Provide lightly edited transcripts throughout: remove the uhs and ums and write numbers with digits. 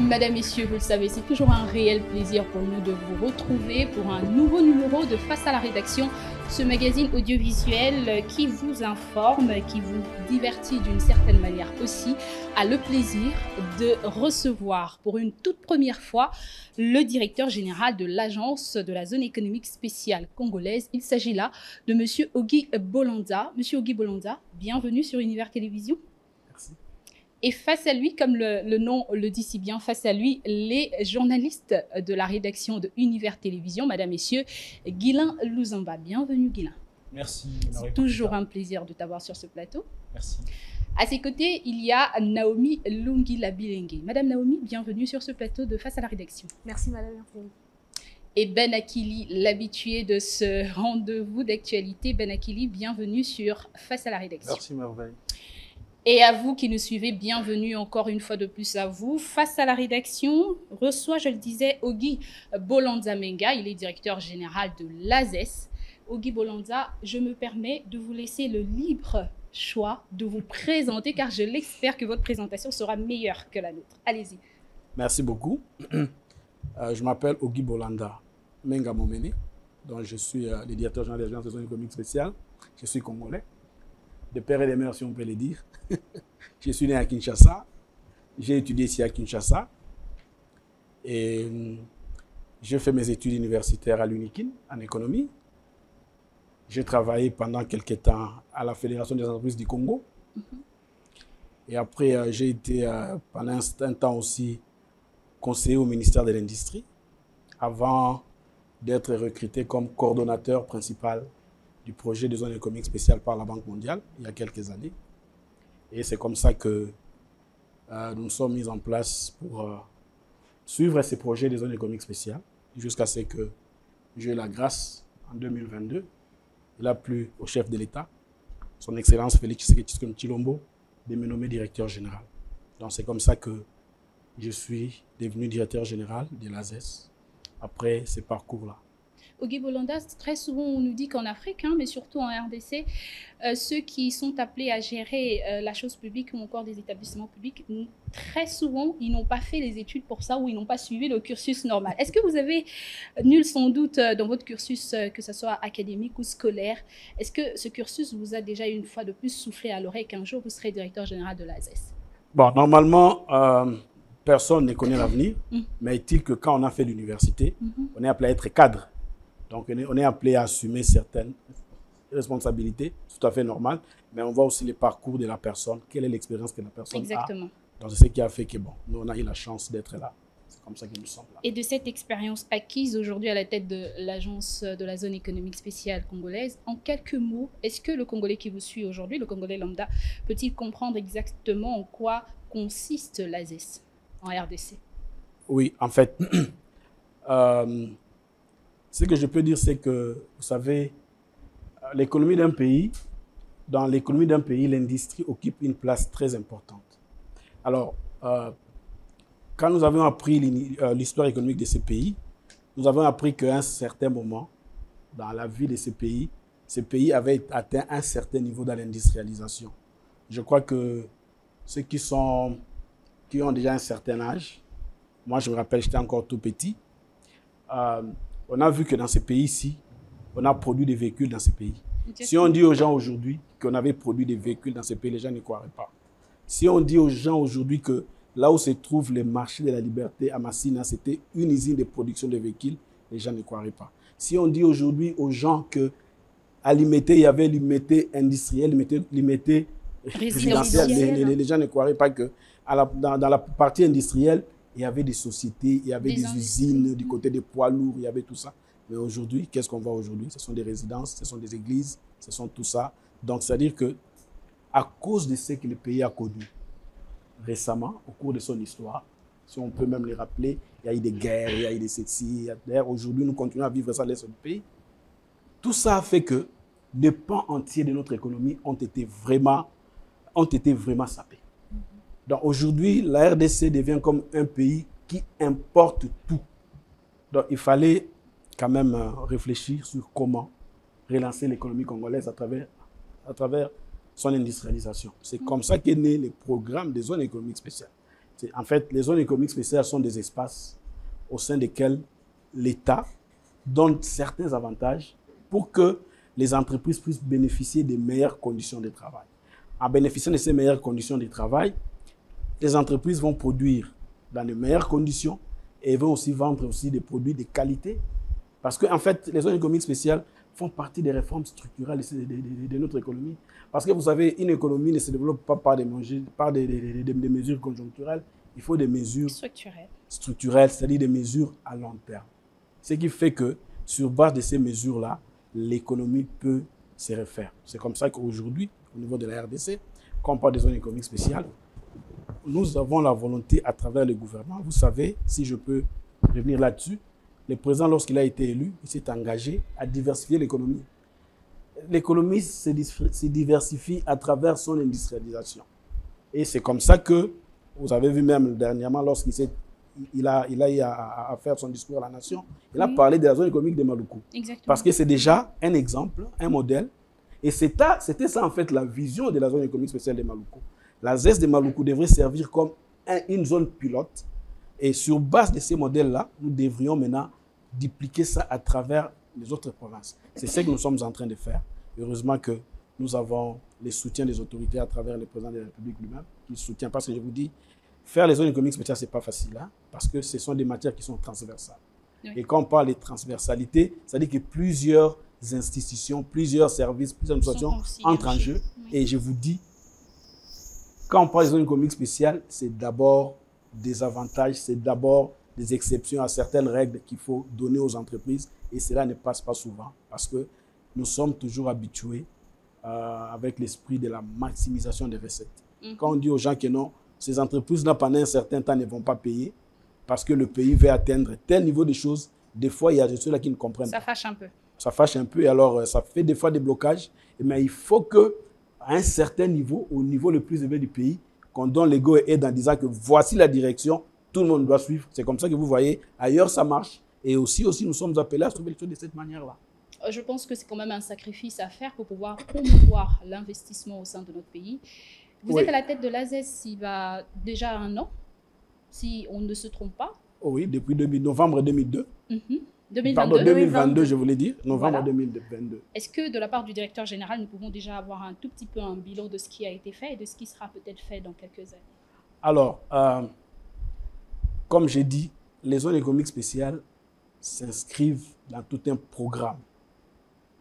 Madame, Messieurs, vous le savez, c'est toujours un réel plaisir pour nous de vous retrouver pour un nouveau numéro de Face à la rédaction, ce magazine audiovisuel qui vous informe, qui vous divertit d'une certaine manière aussi, a le plaisir de recevoir pour une toute première fois le directeur général de l'agence de la zone économique spéciale congolaise. Il s'agit là de Monsieur Ogi Bolanda. Monsieur Ogi Bolanda, bienvenue sur Univers Télévision. Merci. Et face à lui, comme le nom le dit si bien, face à lui, les journalistes de la rédaction de Univers Télévision, Madame, Messieurs, Guilain Louzamba. Bienvenue, Guilain. Merci. C'est toujours un plaisir de t'avoir sur ce plateau. Merci. À ses côtés, il y a Naomi Lungila Bilengue. Madame Naomi, bienvenue sur ce plateau de Face à la rédaction. Merci, Madame. Et Ben Akili, l'habitué de ce rendez-vous d'actualité. Ben Akili, bienvenue sur Face à la rédaction. Merci, Merveille. Et à vous qui nous suivez, bienvenue encore une fois de plus à vous. Face à la rédaction, reçoit, je le disais, Ogi Bolanda Menga. Il est directeur général de l'ASES. Ogi Bolanda, je me permets de vous laisser le libre choix de vous présenter, car je l'espère que votre présentation sera meilleure que la nôtre. Allez-y. Merci beaucoup. Je m'appelle Ogi Bolanda Menga Momene. Donc je suis le directeur général de l'agence de zone économique spéciale. Je suis congolais. De père et de mère, si on peut le dire. Je suis né à Kinshasa. J'ai étudié ici à Kinshasa. Et j'ai fait mes études universitaires à l'UNIKIN, en économie. J'ai travaillé pendant quelques temps à la Fédération des entreprises du Congo. Et après, j'ai été pendant un temps aussi conseiller au ministère de l'Industrie, avant d'être recruté comme coordonnateur principal du projet de zone économique spéciale par la Banque mondiale, il y a quelques années. Et c'est comme ça que nous nous sommes mis en place pour suivre ces projets de zone économique spéciale, jusqu'à ce que j'ai eu la grâce, en 2022, il a plu au chef de l'État, son Excellence Félix Tshisekedi Tshilombo, de me nommer directeur général. Donc c'est comme ça que je suis devenu directeur général de l'ASES après ce parcours-là. Ogi Bolanda, très souvent on nous dit qu'en Afrique, mais surtout en RDC, ceux qui sont appelés à gérer la chose publique ou encore des établissements publics, très souvent ils n'ont pas fait les études pour ça ou ils n'ont pas suivi le cursus normal. Est-ce que vous avez, nul sans doute dans votre cursus, que ce soit académique ou scolaire, est-ce que ce cursus vous a déjà une fois de plus soufflé à l'oreille qu'un jour vous serez directeur général de l'ASES? Bon, normalement, personne ne connaît l'avenir, mais est-il que quand on a fait l'université, on est appelé à être cadre. Donc, on est appelé à assumer certaines responsabilités, tout à fait normal, mais on voit aussi le parcours de la personne, quelle est l'expérience que la personne Exactement. a. Donc, c'est ce qui a fait que, bon, nous, on a eu la chance d'être là. C'est comme ça que nous sommes là. Et de cette expérience acquise aujourd'hui à la tête de l'agence de la zone économique spéciale congolaise, en quelques mots, est-ce que le Congolais qui vous suit aujourd'hui, le Congolais lambda, peut-il comprendre exactement en quoi consiste l'ASES en RDC? Oui, en fait, ce que je peux dire, c'est que, vous savez, l'économie d'un pays, dans l'économie d'un pays, l'industrie occupe une place très importante. Alors, quand nous avons appris l'histoire économique de ces pays, nous avons appris qu'à un certain moment, dans la vie de ces pays avaient atteint un certain niveau dans l'industrialisation. Je crois que ceux qui ont déjà un certain âge, moi je me rappelle, j'étais encore tout petit, on a vu que dans ces pays-ci, on a produit des véhicules dans ces pays. Si on dit aux gens aujourd'hui qu'on avait produit des véhicules dans ces pays, les gens ne croiraient pas. Si on dit aux gens aujourd'hui que là où se trouve le marché de la liberté à Massina, c'était une usine de production de véhicules, les gens ne croiraient pas. Si on dit aujourd'hui aux gens qu'à Limité, il y avait Limité industriel, Limité résidentiel, les gens ne croiraient pas que dans la partie industrielle, il y avait des sociétés, il y avait des usines du côté des poids lourds, il y avait tout ça. Mais aujourd'hui, qu'est-ce qu'on voit aujourd'hui? Ce sont des résidences, ce sont des églises, ce sont tout ça. Donc, c'est-à-dire que à cause de ce que le pays a connu récemment, au cours de son histoire, si on peut même les rappeler, il y a eu des guerres, il y a eu des ceci. D'ailleurs, aujourd'hui, nous continuons à vivre ça dans l'est du pays. Tout ça a fait que des pans entiers de notre économie ont été vraiment sapés. Donc aujourd'hui, la RDC devient comme un pays qui importe tout. Donc il fallait quand même réfléchir sur comment relancer l'économie congolaise à travers son industrialisation. C'est comme ça qu'est né le programme des zones économiques spéciales. En fait, les zones économiques spéciales sont des espaces au sein desquels l'État donne certains avantages pour que les entreprises puissent bénéficier des meilleures conditions de travail. En bénéficiant de ces meilleures conditions de travail, les entreprises vont produire dans de meilleures conditions et vont aussi vendre aussi des produits de qualité. Parce que, en fait, les zones économiques spéciales font partie des réformes structurelles de notre économie. Parce que vous savez, une économie ne se développe pas par des mesures conjoncturelles, il faut des mesures structurelles, c'est-à-dire des mesures à long terme. Ce qui fait que, sur base de ces mesures-là, l'économie peut se refaire. C'est comme ça qu'aujourd'hui, au niveau de la RDC, quand on parle des zones économiques spéciales, nous avons la volonté à travers le gouvernement. Vous savez, si je peux revenir là-dessus, le président, lorsqu'il a été élu, il s'est engagé à diversifier l'économie. L'économie se diversifie à travers son industrialisation. Et c'est comme ça que, vous avez vu même dernièrement, lorsqu'il a eu à faire son discours à la nation, il a parlé de la zone économique de Maluku. Exactement. Parce que c'est déjà un exemple, un modèle. Et c'était ça en fait la vision de la zone économique spéciale de Maluku. La ZES de Maluku devrait servir comme une zone pilote. Et sur base de ces modèles-là, nous devrions maintenant dupliquer ça à travers les autres provinces. C'est ce que nous sommes en train de faire. Heureusement que nous avons le soutien des autorités à travers le président de la République lui-même, qui soutient. Parce que je vous dis, faire les zones économiques spéciales, ce n'est pas facile, hein, parce que ce sont des matières qui sont transversales. Oui. Et quand on parle de transversalité, ça veut dire que plusieurs institutions, plusieurs services, plusieurs administrations entrent en jeu. Oui. Et je vous dis, quand on parle des zones économiques spéciales, c'est d'abord des avantages, c'est d'abord des exceptions à certaines règles qu'il faut donner aux entreprises. Et cela ne passe pas souvent parce que nous sommes toujours habitués avec l'esprit de la maximisation des recettes. Quand on dit aux gens que non, ces entreprises-là, pendant un certain temps, ne vont pas payer parce que le pays veut atteindre tel niveau de choses, des fois, il y a ceux-là qui ne comprennent pas. Ça fâche un peu. Ça fâche un peu et alors ça fait des fois des blocages. Mais il faut qu'à un certain niveau, au niveau le plus élevé du pays, qu'on donne l'ego et aide en disant que voici la direction, tout le monde doit suivre. C'est comme ça que vous voyez, ailleurs ça marche. Et aussi nous sommes appelés à trouver les choses de cette manière-là. Je pense que c'est quand même un sacrifice à faire pour pouvoir promouvoir l'investissement au sein de notre pays. Vous êtes à la tête de l'AZES il y a déjà 1 an, si on ne se trompe pas. Oui, depuis novembre 2002. 2022. Pardon, 2022, je voulais dire, novembre 2022. Est-ce que de la part du directeur général, nous pouvons déjà avoir un tout petit peu un bilan de ce qui a été fait et de ce qui sera peut-être fait dans quelques années? Alors, comme j'ai dit, les zones économiques spéciales s'inscrivent dans tout un programme.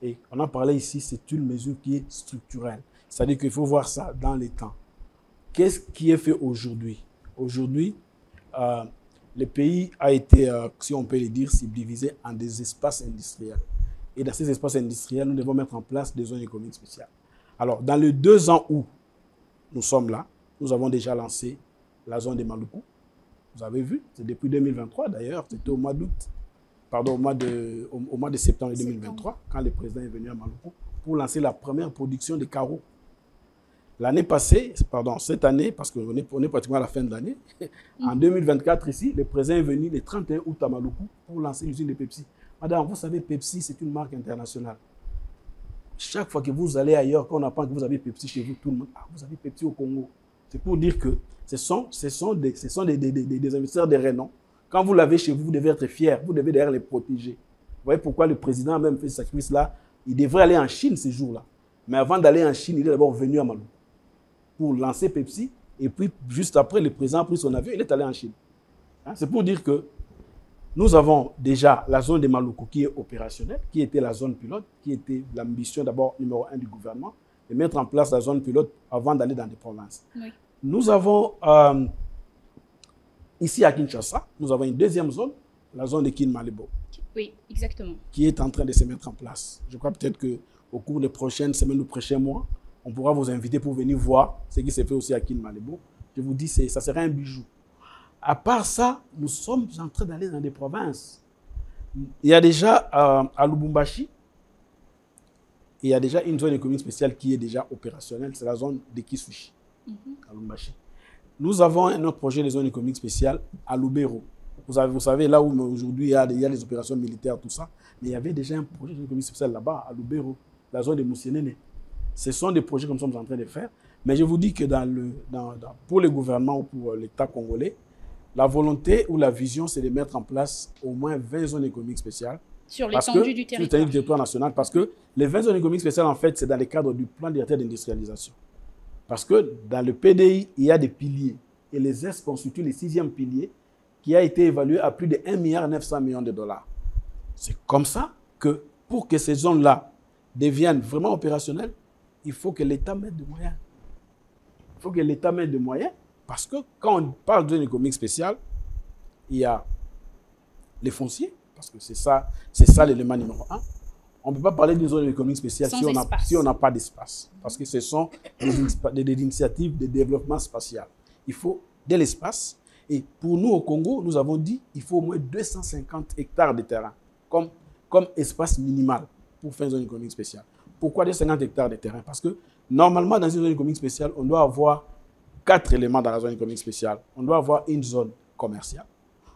Et on en parlait ici, c'est une mesure qui est structurelle. C'est-à-dire qu'il faut voir ça dans les temps. Qu'est-ce qui est fait aujourd'hui? Aujourd'hui, le pays a été, si on peut le dire, subdivisé en des espaces industriels. Et dans ces espaces industriels, nous devons mettre en place des zones économiques spéciales. Alors, dans les 2 ans où nous sommes là, nous avons déjà lancé la zone de Maluku. Vous avez vu, c'est depuis 2023 d'ailleurs, c'était au mois d'août, pardon, au mois de septembre 2023, quand le président est venu à Maluku pour lancer la première production de carreaux. L'année passée, pardon, cette année, parce qu'on est pratiquement à la fin de l'année, en 2024 ici, le président est venu le 31 août à Maluku pour lancer l'usine de Pepsi. Madame, vous savez, Pepsi, c'est une marque internationale. Chaque fois que vous allez ailleurs, quand on apprend que vous avez Pepsi chez vous, tout le monde, ah, vous avez Pepsi au Congo. C'est pour dire que ce sont des investisseurs de renom. Quand vous l'avez chez vous, vous devez être fiers, vous devez d'ailleurs les protéger. Vous voyez pourquoi le président a même fait ce sacrifice-là. Il devrait aller en Chine ces jours-là. Mais avant d'aller en Chine, il est d'abord venu à Maluku pour lancer Pepsi. Et puis, juste après, le président a pris son avion, il est allé en Chine. Hein? C'est pour dire que nous avons déjà la zone de Maluku qui est opérationnelle, qui était la zone pilote, qui était l'ambition d'abord numéro 1 du gouvernement, de mettre en place la zone pilote avant d'aller dans des provinces. Oui. Nous avons, ici à Kinshasa, nous avons une deuxième zone, la zone de Kin-Malebo. Oui, exactement. Qui est en train de se mettre en place. Je crois peut-être qu'au cours des prochaines semaines ou prochains mois, on pourra vous inviter pour venir voir ce qui s'est fait aussi à Kin-Malebo. Je vous dis, ça sera un bijou. À part ça, nous sommes en train d'aller dans des provinces. Il y a déjà à Lubumbashi, il y a déjà une zone économique spéciale qui est déjà opérationnelle, c'est la zone de Kisushi, à Lubumbashi. Nous avons un autre projet de zone économique spéciale à Lubero. Vous savez, là où aujourd'hui il y a des opérations militaires, tout ça, mais il y avait déjà un projet de zone économique spéciale là-bas, à Lubero, la zone de Moussienene. Ce sont des projets que nous sommes en train de faire. Mais je vous dis que pour le gouvernement ou pour l'État congolais, la volonté ou la vision, c'est de mettre en place au moins 20 zones économiques spéciales. Sur l'étendue du territoire. Sur le territoire national. Parce que les 20 zones économiques spéciales, en fait, c'est dans le cadre du plan directeur d'industrialisation. Parce que dans le PDI, il y a des piliers. Et les ES constituent le 6e pilier qui a été évalué à plus de 1,9 milliard de dollars. C'est comme ça que pour que ces zones-là deviennent vraiment opérationnelles, il faut que l'État mette des moyens. Il faut que l'État mette des moyens parce que quand on parle d'une économique spéciale, il y a les fonciers, parce que c'est ça l'élément numéro 1. On ne peut pas parler d'une zone économique spéciale si on n'a pas d'espace. Parce que ce sont des initiatives de développement spatial. Il faut de l'espace. Et pour nous, au Congo, nous avons dit qu'il faut au moins 250 hectares de terrain comme espace minimal pour faire une zone économique spéciale. Pourquoi 250 hectares de terrain? Parce que normalement, dans une zone économique spéciale, on doit avoir 4 éléments dans la zone économique spéciale. On doit avoir une zone commerciale,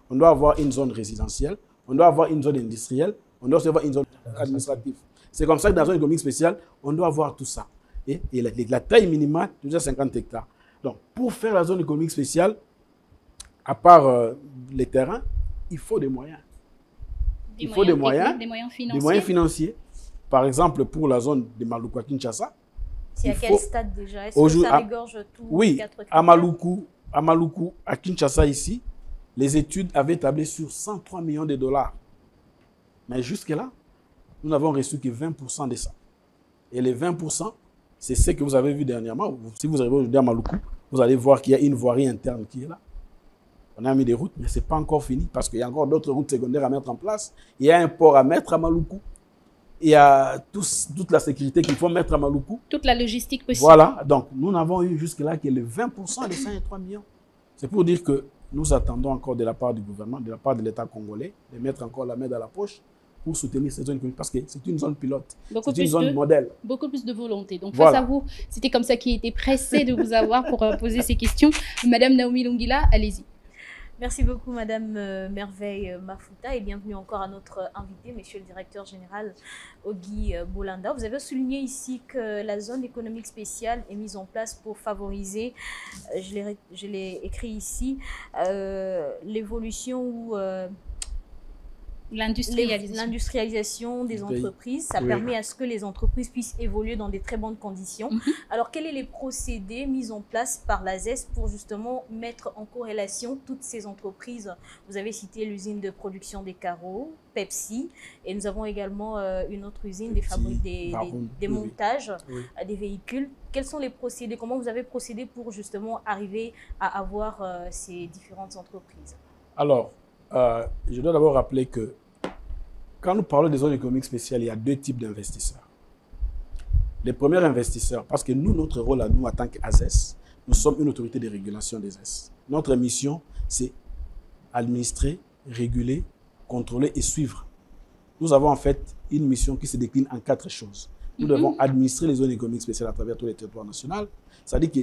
on doit avoir une zone résidentielle, on doit avoir une zone industrielle, on doit aussi avoir une zone administrative. C'est comme ça que dans la zone économique spéciale, on doit avoir tout ça. Et la taille minimale, c'est 250 hectares. Donc, pour faire la zone économique spéciale, à part les terrains, il faut des moyens. Il faut des moyens financiers. Des moyens financiers. Par exemple, pour la zone de Maluku à Kinshasa. C'est à quel stade déjà? Est-ce que ça regorge tout? Oui, à Maluku, à Kinshasa ici, les études avaient établi sur 103 millions de dollars. Mais jusque-là, nous n'avons reçu que 20% de ça. Et les 20%, c'est ce que vous avez vu dernièrement. Si vous arrivez aujourd'hui à Maluku, vous allez voir qu'il y a une voirie interne qui est là. On a mis des routes, mais ce n'est pas encore fini parce qu'il y a encore d'autres routes secondaires à mettre en place. Il y a un port à mettre à Maluku. Il y a toute la sécurité qu'il faut mettre à Maluku. Toute la logistique possible. Voilà, donc nous n'avons eu jusque-là que les 20% des 103 millions. C'est pour dire que nous attendons encore de la part du gouvernement, de la part de l'État congolais, de mettre encore la main dans la poche pour soutenir cette zone économique parce que c'est une zone pilote, c'est une zone modèle. Beaucoup plus de volonté. Donc voilà. Face à vous, c'était comme ça qu'il était pressé de vous avoir pour poser ces questions. Madame Naomi Lungila, allez-y. Merci beaucoup, Madame Merveille Mafuta, et bienvenue encore à notre invité, Monsieur le Directeur Général Ogi Bolanda. Vous avez souligné ici que la zone économique spéciale est mise en place pour favoriser, je l'ai écrit ici, l'évolution ou l'industrialisation des entreprises. Ça permet à ce que les entreprises puissent évoluer dans des très bonnes conditions. Alors, quels sont les procédés mis en place par la ZES pour justement mettre en corrélation toutes ces entreprises? Vous avez cité l'usine de production des carreaux, Pepsi, et nous avons également une autre usine des montages des véhicules. Quels sont les procédés? Comment vous avez procédé pour justement arriver à avoir ces différentes entreprises? Alors, je dois d'abord rappeler que quand nous parlons des zones économiques spéciales, il y a 2 types d'investisseurs. Les premiers investisseurs, parce que nous, notre rôle à nous, en tant qu'AZES, nous sommes une autorité de régulation des ZES. Notre mission, c'est administrer, réguler, contrôler et suivre. Nous avons en fait une mission qui se décline en 4 choses. Nous devons administrer les zones économiques spéciales à travers tous les territoires nationaux. C'est-à-dire que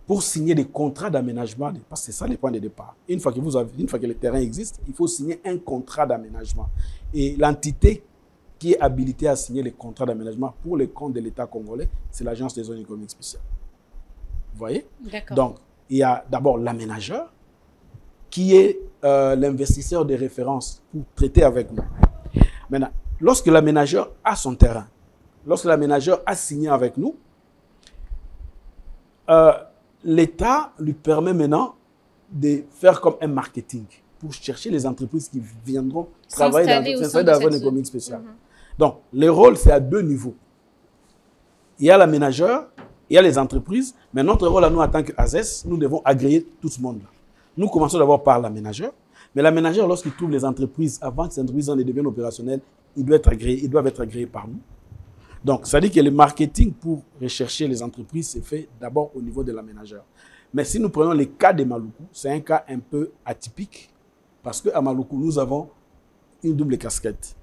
pour signer des contrats d'aménagement, parce que c'est ça le point de départ. Une fois que le terrain existe, il faut signer un contrat d'aménagement. Et l'entité qui est habilitée à signer les contrats d'aménagement pour les comptes de l'État congolais, c'est l'Agence des zones économiques spéciales. Vous voyez? Donc, il y a d'abord l'aménageur, qui est l'investisseur de référence pour traiter avec nous. Maintenant, lorsque l'aménageur a son terrain, lorsque l'aménageur a signé avec nous, l'État lui permet maintenant de faire comme un marketing pour chercher les entreprises qui viendront travailler dans la zone économique spéciale. Donc, le rôle, c'est à 2 niveaux. Il y a l'aménageur, il y a les entreprises, mais notre rôle à nous, en tant qu'AZES, nous devons agréer tout ce monde-là. Nous commençons d'abord par l'aménageur, mais l'aménageur, lorsqu'il trouve les entreprises, avant que ces entreprises ne deviennent opérationnelles, ils doivent être agréés par nous. Donc, ça dit que le marketing pour rechercher les entreprises, c'est fait d'abord au niveau de l'aménageur. Mais si nous prenons le cas de Maluku, c'est un cas un peu atypique parce qu'à Maluku, nous avons une double casquette.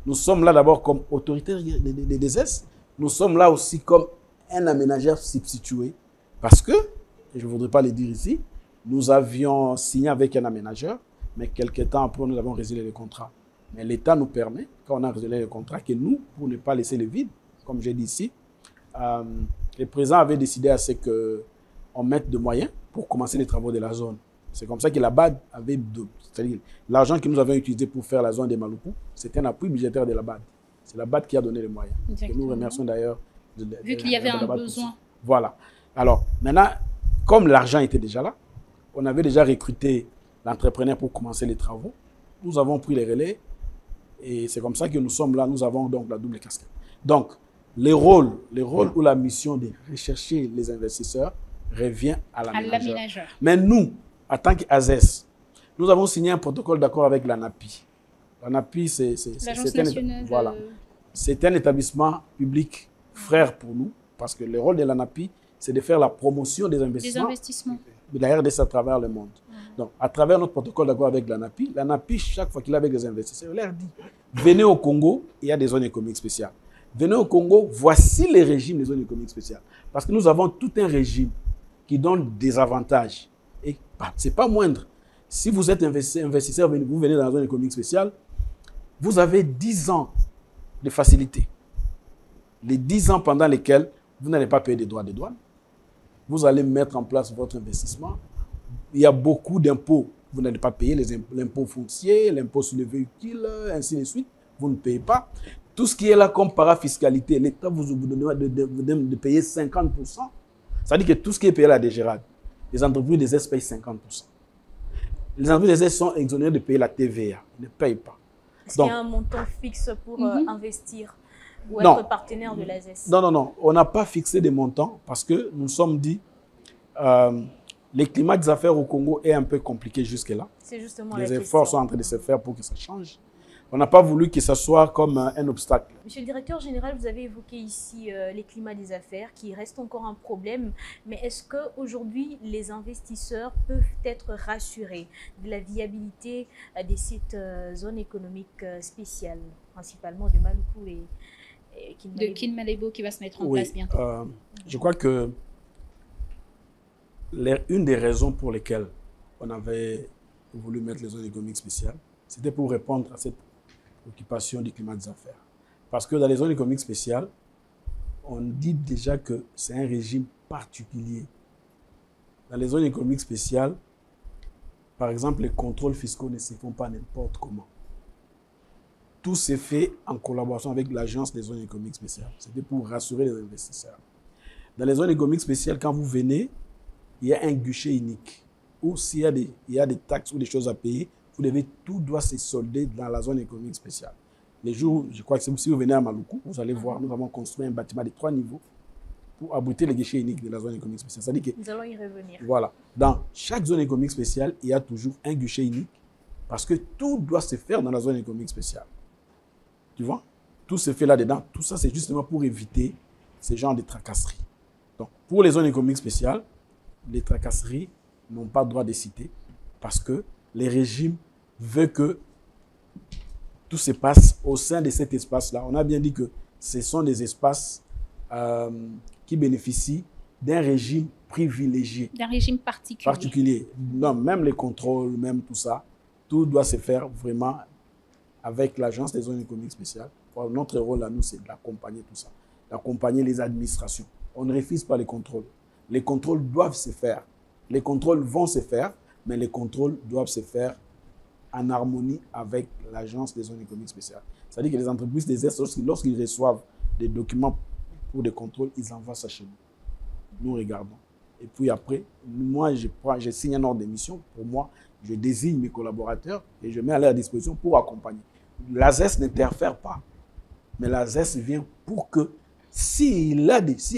Nous sommes là d'abord comme autorité des ZES, nous sommes là aussi comme un aménageur substitué parce que, et je ne voudrais pas le dire ici, nous avions signé avec un aménageur, mais quelques temps après, nous avons résilié le contrat. Mais l'État nous permet, quand on a résilié le contrat, que nous, pour ne pas laisser le vide, comme j'ai dit ici, le président avait décidé à ce qu'on mette de moyens pour commencer les travaux de la zone. C'est comme ça que la BAD avait, c'est-à-dire l'argent que nous avions utilisé pour faire la zone des Maluku, c'était un appui budgétaire de la BAD. C'est la BAD qui a donné les moyens. Et nous remercions d'ailleurs. Vu qu'il y avait un besoin. Voilà. Alors, maintenant, comme l'argent était déjà là, on avait déjà recruté l'entrepreneur pour commencer les travaux. Nous avons pris les relais et c'est comme ça que nous sommes là. Nous avons donc la double casquette. Donc, les rôles ou la mission de rechercher les investisseurs revient à l'aménageur. Mais nous, en tant qu'ASES, nous avons signé un protocole d'accord avec l'ANAPI. L'ANAPI, c'est un établissement public frère pour nous, parce que le rôle de l'ANAPI, c'est de faire la promotion des investissements de la RDC à travers le monde. Donc, à travers notre protocole d'accord avec l'ANAPI, chaque fois qu'il est avec les investisseurs, il leur dit, venez au Congo, il y a des zones économiques spéciales. Venez au Congo, voici les régimes des zones économiques spéciales. Parce que nous avons tout un régime qui donne des avantages. Et ce n'est pas moindre. Si vous êtes investisseur, vous venez dans la zone économique spéciale, vous avez 10 ans de facilité. Les 10 ans pendant lesquels vous n'allez pas payer des droits de douane. Vous allez mettre en place votre investissement. Il y a beaucoup d'impôts. Vous n'allez pas payer l'impôt foncier, l'impôt sur les véhicules, ainsi de suite. Vous ne payez pas. Tout ce qui est là comme parafiscalité, l'État vous demande de payer 50%. Ça veut dire que tout ce qui est payé à la DGRAD, les entreprises des S payent 50%. Les entreprises des S sont exonérées de payer la TVA. Ils ne payent pas. Est-ce qu'il y a un montant fixe pour investir ou être partenaire de l'ASES? Non. On n'a pas fixé des montants parce que nous sommes dit le climat des affaires au Congo est un peu compliqué jusque-là. C'est justement les efforts sont en train de se faire pour que ça change. On n'a pas voulu que ça soit comme un obstacle. Monsieur le directeur général, vous avez évoqué ici les climats des affaires qui restent encore un problème. Mais est-ce qu'aujourd'hui, les investisseurs peuvent être rassurés de la viabilité de cette zone économique spéciale, principalement de Maluku et de Kinmalebo qui va se mettre en place bientôt? Je crois que une des raisons pour lesquelles on avait voulu mettre les zones économiques spéciales, c'était pour répondre à cette occupation du climat des affaires. Parce que dans les zones économiques spéciales, on dit déjà que c'est un régime particulier. Dans les zones économiques spéciales, par exemple, les contrôles fiscaux ne se font pas n'importe comment. Tout s'est fait en collaboration avec l'agence des zones économiques spéciales. C'était pour rassurer les investisseurs. Dans les zones économiques spéciales, quand vous venez, il y a un guichet unique. Ou s'il y a des taxes ou des choses à payer, tout doit se solder dans la zone économique spéciale. Les jours, je crois que si vous venez à Maluku, vous allez voir, nous avons construit un bâtiment de 3 niveaux pour abriter le guichet unique de la zone économique spéciale. C'est-à-dire que, nous allons y revenir. Voilà. Dans chaque zone économique spéciale, il y a toujours un guichet unique parce que tout doit se faire dans la zone économique spéciale. Tu vois? Tout se fait là-dedans. Tout ça, c'est justement pour éviter ce genre de tracasseries. Donc, pour les zones économiques spéciales, les tracasseries n'ont pas droit de citer parce que les régimes veulent que tout se passe au sein de cet espace-là. On a bien dit que ce sont des espaces qui bénéficient d'un régime privilégié. D'un régime particulier. Non, même les contrôles, même tout ça, tout doit se faire vraiment avec l'agence des zones économiques spéciales. Notre rôle à nous, c'est d'accompagner tout ça, d'accompagner les administrations. On ne refuse pas les contrôles. Les contrôles doivent se faire. Les contrôles vont se faire, mais les contrôles doivent se faire en harmonie avec l'agence des zones économiques spéciales. C'est-à-dire que les entreprises des Est, lorsqu'ils reçoivent des documents pour des contrôles, ils envoient ça chez nous. Nous regardons. Et puis après, moi, je signe un ordre de mission. Pour moi, je désigne mes collaborateurs et je mets à leur disposition pour accompagner. L'ASES n'interfère pas, mais l'ASES vient pour que s'il y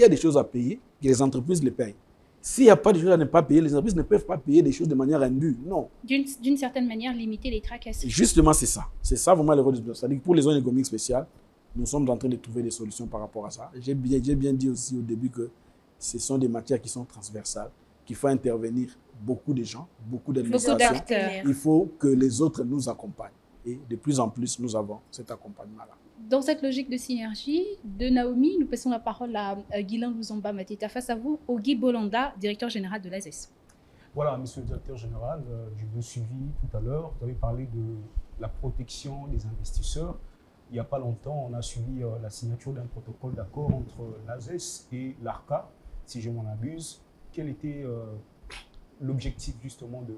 a des choses à payer, que les entreprises les payent. S'il n'y a pas de choses à ne pas payer, les entreprises ne peuvent pas payer des choses de manière indue. Non. D'une certaine manière, limiter les tracasseries. Justement, c'est ça. C'est ça vraiment le rôle du business. C'est-à-dire que pour les zones économiques spéciales, nous sommes en train de trouver des solutions par rapport à ça. J'ai bien dit aussi au début que ce sont des matières qui sont transversales, qu'il faut intervenir beaucoup de gens, beaucoup d'administrations. Il faut que les autres nous accompagnent. Et de plus en plus, nous avons cet accompagnement-là. Dans cette logique de synergie de Naomi, nous passons la parole à Guilain Luzomba Matita. Face à vous, Ogi Bolanda, directeur général de l'ASES. Voilà, monsieur le directeur général, je vous ai suivi tout à l'heure. Vous avez parlé de la protection des investisseurs. il n'y a pas longtemps, on a suivi la signature d'un protocole d'accord entre l'ASES et l'ARCA, si je m'en abuse. Quel était l'objectif justement de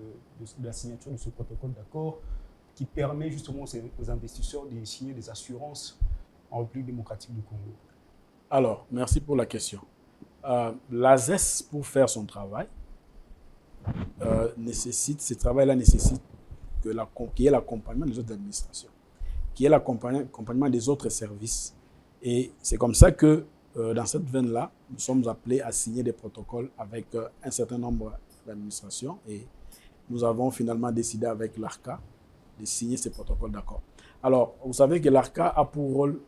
la signature de ce protocole d'accord qui permet justement aux investisseurs de signer des assurances en République démocratique du Congo? Alors, merci pour la question. L'ASES, pour faire son travail, ce travail-là nécessite qu'il y ait l'accompagnement des autres administrations, qu'il y ait l'accompagnement des autres services. Et c'est comme ça que, dans cette veine-là, nous sommes appelés à signer des protocoles avec un certain nombre d'administrations. Et nous avons finalement décidé avec l'ARCA de signer ces protocoles d'accord. Alors, vous savez que l'ARCA a pour rôle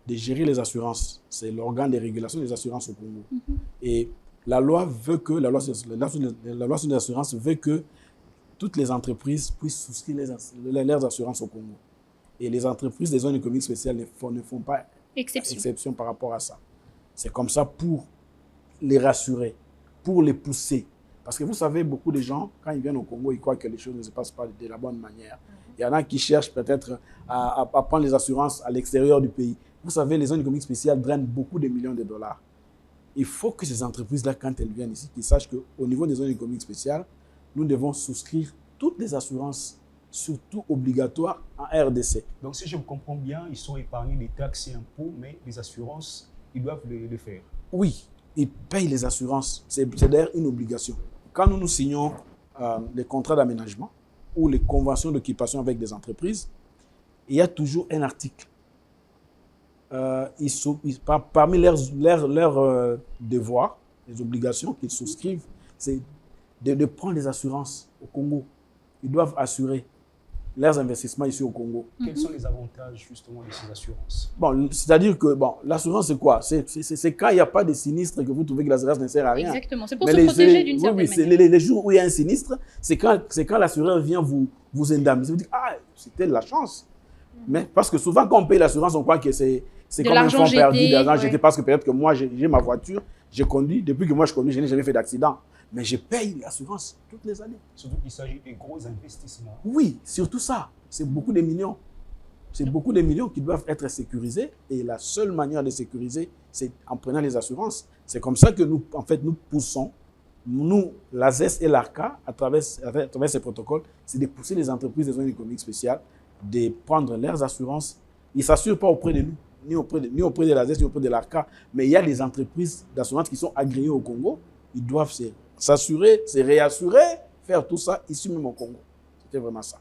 de gérer les assurances. C'est l'organe de régulation des assurances au Congo. Et la loi veut que, la loi sur les assurances veut que toutes les entreprises puissent souscrire leurs assurances au Congo. Et les entreprises des zones économiques spéciales ne font pas exception par rapport à ça. C'est comme ça pour les rassurer, pour les pousser. Parce que vous savez, beaucoup de gens, quand ils viennent au Congo, ils croient que les choses ne se passent pas de la bonne manière. Il y en a qui cherchent peut-être à prendre les assurances à l'extérieur du pays. Vous savez, les zones économiques spéciales drainent beaucoup de millions de dollars. Il faut que ces entreprises-là, quand elles viennent ici, qu'ils sachent qu'au niveau des zones économiques spéciales, nous devons souscrire toutes les assurances, surtout obligatoires, en RDC. Donc, si je me comprends bien, ils sont épargnés des taxes et impôts, mais les assurances, ils doivent le faire. Oui, ils payent les assurances. C'est d'ailleurs une obligation. Quand nous signons les contrats d'aménagement ou les conventions d'occupation avec des entreprises, il y a toujours un article. Parmi leurs devoirs, les obligations qu'ils souscrivent, c'est de prendre les assurances au Congo. Ils doivent assurer leurs investissements ici au Congo. Quels sont les avantages justement de ces assurances? Bon, c'est-à-dire que l'assurance, c'est quoi? C'est quand il n'y a pas de sinistre que vous trouvez que l'assurance ne sert à rien. Exactement, c'est pour se protéger d'une certaine manière. Les jours où il y a un sinistre, c'est quand l'assureur vient vous indemniser. Vous dites, ah, c'était de la chance. Mais parce que souvent, quand on paye l'assurance, on croit que c'est comme un fonds perdu, de l'argent jeté, parce que peut-être que moi, j'ai ma voiture, j'ai conduit. Depuis que moi, je conduis, je n'ai jamais fait d'accident. Mais je paye l'assurance toutes les années. Surtout qu'il s'agit de gros investissements. Oui, surtout ça. C'est beaucoup de millions. C'est beaucoup de millions qui doivent être sécurisés. Et la seule manière de sécuriser, c'est en prenant les assurances. C'est comme ça que nous poussons, nous, l'ASES et l'ARCA, à travers ces protocoles, c'est de pousser les entreprises des zones économiques spéciales de prendre leurs assurances. Ils ne s'assurent pas auprès de nous, ni auprès de l'ASES, ni auprès de l'ARCA. Mais il y a des entreprises d'assurance qui sont agréées au Congo. Ils doivent s'assurer, se réassurer, faire tout ça ici même au Congo. C'était vraiment ça.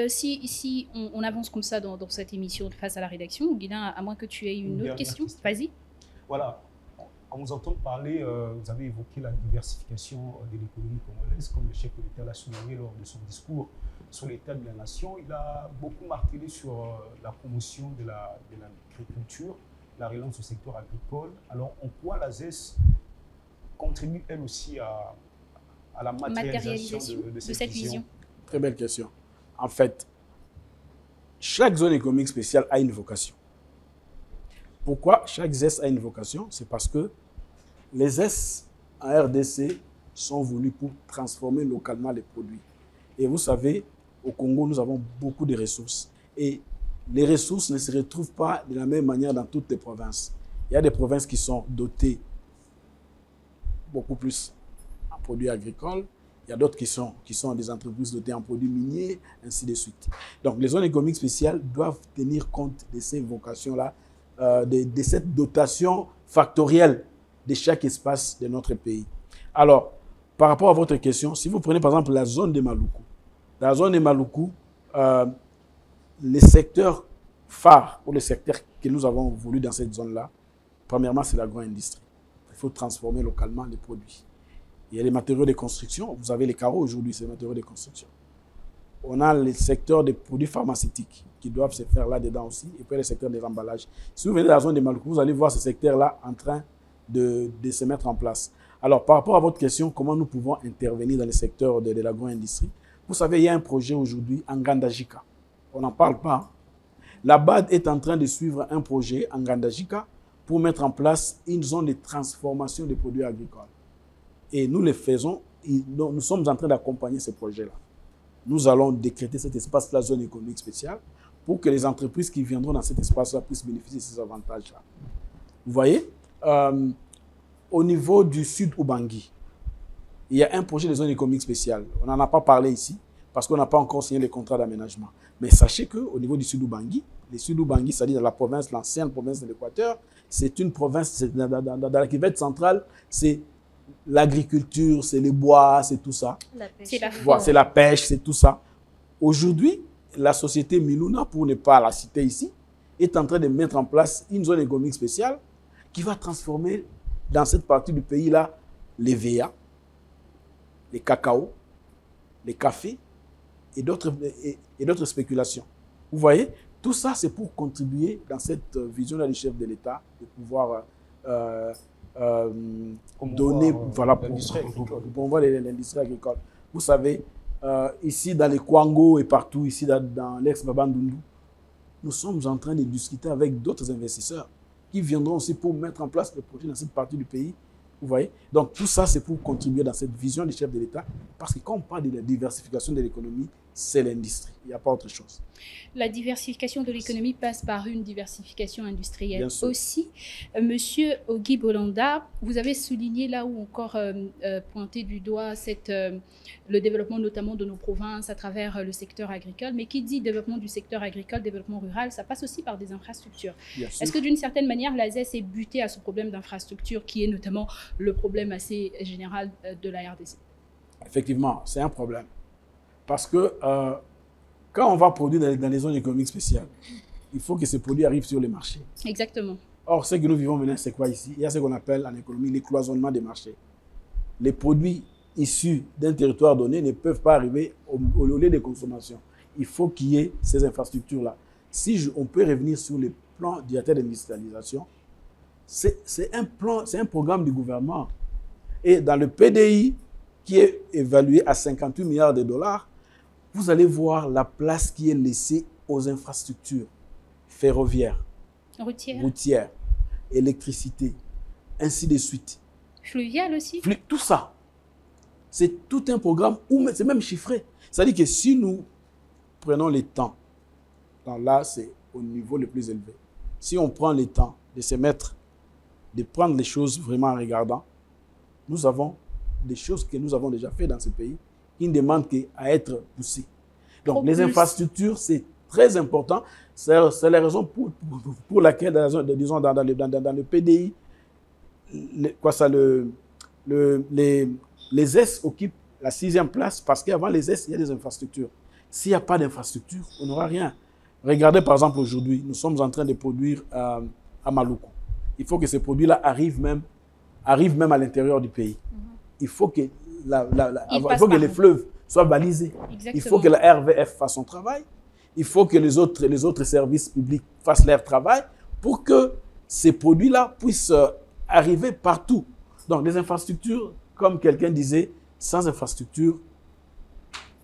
Si on avance comme ça dans cette émission face à la rédaction, Guilain, à moins que tu aies une autre question, vas-y. Voilà, en vous entendant parler, vous avez évoqué la diversification de l'économie congolaise, comme le chef de l'État l'a souligné lors de son discours sur l'état de la nation. Il a beaucoup martelé sur la promotion de l'agriculture, la relance du secteur agricole. Alors, en quoi l'ASES contribue elle aussi à la matérialisation de cette vision? Très belle question. En fait, chaque zone économique spéciale a une vocation. Pourquoi chaque ZES a une vocation? C'est parce que les ZES en RDC sont voulus pour transformer localement les produits. Et vous savez, au Congo, nous avons beaucoup de ressources. Et les ressources ne se retrouvent pas de la même manière dans toutes les provinces. Il y a des provinces qui sont dotées beaucoup plus en produits agricoles. Il y a d'autres qui sont des entreprises dotées en produits miniers, ainsi de suite. Donc, les zones économiques spéciales doivent tenir compte de ces vocations-là, de cette dotation factorielle de chaque espace de notre pays. Alors, par rapport à votre question, si vous prenez par exemple la zone de Maluku, dans la zone de Maluku, les secteurs phares ou les secteurs que nous avons voulu dans cette zone-là, premièrement, c'est l'agro-industrie. Il faut transformer localement les produits. Il y a les matériaux de construction. Vous avez les carreaux aujourd'hui, c'est les matériaux de construction. On a les secteurs des produits pharmaceutiques qui doivent se faire là-dedans aussi, et puis les secteurs des emballages. Si vous venez de la zone de Maluku, vous allez voir ce secteur-là en train de se mettre en place. Alors, par rapport à votre question, comment nous pouvons intervenir dans le secteur de l'agro-industrie? Vous savez, il y a un projet aujourd'hui en Ngandajika. On n'en parle pas. La BAD est en train de suivre un projet en Ngandajika pour mettre en place une zone de transformation des produits agricoles. Et nous le faisons, nous sommes en train d'accompagner ce projet-là. Nous allons décréter cet espace, la zone économique spéciale, pour que les entreprises qui viendront dans cet espace-là puissent bénéficier de ces avantages-là. Vous voyez, au niveau du Sud Ubangi, il y a un projet de zone économique spéciale. On n'en a pas parlé ici parce qu'on n'a pas encore signé les contrats d'aménagement. Mais sachez qu'au niveau du Sud Ubangi, les Sud Ubangi, c'est-à-dire la province, l'ancienne province de l'Équateur, c'est une province, dans la cuvette centrale, c'est l'agriculture, c'est les bois, c'est tout ça. C'est la pêche, c'est tout ça. Aujourd'hui, la société Miluna, pour ne pas la citer ici, est en train de mettre en place une zone économique spéciale qui va transformer dans cette partie du pays-là les VA, les cacao, les cafés et d'autres spéculations. Vous voyez, tout ça, c'est pour contribuer dans cette vision-là du chef de l'État de pouvoir donner, voilà, pour promouvoir l'industrie agricole. Vous savez, ici dans les Kwango et partout, ici dans l'ex-Babandundu, nous sommes en train de discuter avec d'autres investisseurs qui viendront aussi pour mettre en place des projets dans cette partie du pays. Vous voyez? Donc tout ça, c'est pour contribuer dans cette vision du chef de l'État. Parce que quand on parle de la diversification de l'économie, c'est l'industrie. Il n'y a pas autre chose. La diversification de l'économie passe par une diversification industrielle aussi. Monsieur Ogi Bolanda, vous avez souligné là où encore pointé du doigt le développement notamment de nos provinces à travers le secteur agricole. Mais qui dit développement du secteur agricole, développement rural, ça passe aussi par des infrastructures. Est-ce que d'une certaine manière, l'ASES est butée à ce problème d'infrastructure qui est notamment le problème assez général de la RDC? Effectivement, c'est un problème. Parce que quand on va produire dans les zones économiques spéciales, il faut que ces produits arrivent sur les marchés. Exactement. Or, ce que nous vivons maintenant, c'est quoi ici? Il y a ce qu'on appelle en économie les cloisonnements des marchés. Les produits issus d'un territoire donné ne peuvent pas arriver au lieu de consommation. Il faut qu'il y ait ces infrastructures-là. Si on peut revenir sur le plan directeur d'industrialisation, c'est un programme du gouvernement. Et dans le PDI, qui est évalué à 58 milliards de dollars, vous allez voir la place qui est laissée aux infrastructures ferroviaires, routières, électricité, ainsi de suite. Fluvial aussi. Tout ça. C'est tout un programme où c'est même chiffré. C'est-à-dire que si nous prenons le temps, là c'est au niveau le plus élevé, si on prend le temps de se mettre, de prendre les choses vraiment en regardant, nous avons des choses que nous avons déjà fait dans ce pays qui ne demandent qu'à être poussées. Donc, les infrastructures, c'est très important. C'est la raison pour laquelle, disons, dans le PDI, les S occupent la 6e place parce qu'avant les S, il y a des infrastructures. S'il n'y a pas d'infrastructure, on n'aura rien. Regardez, par exemple, aujourd'hui, nous sommes en train de produire à Maluku. Il faut que ces produits-là arrivent même à l'intérieur du pays. Il faut que, les fleuves soient balisés. Exactement. Il faut que la RVF fasse son travail. Il faut que les autres services publics fassent leur travail pour que ces produits-là puissent arriver partout. Donc, les infrastructures, comme quelqu'un disait, sans infrastructure,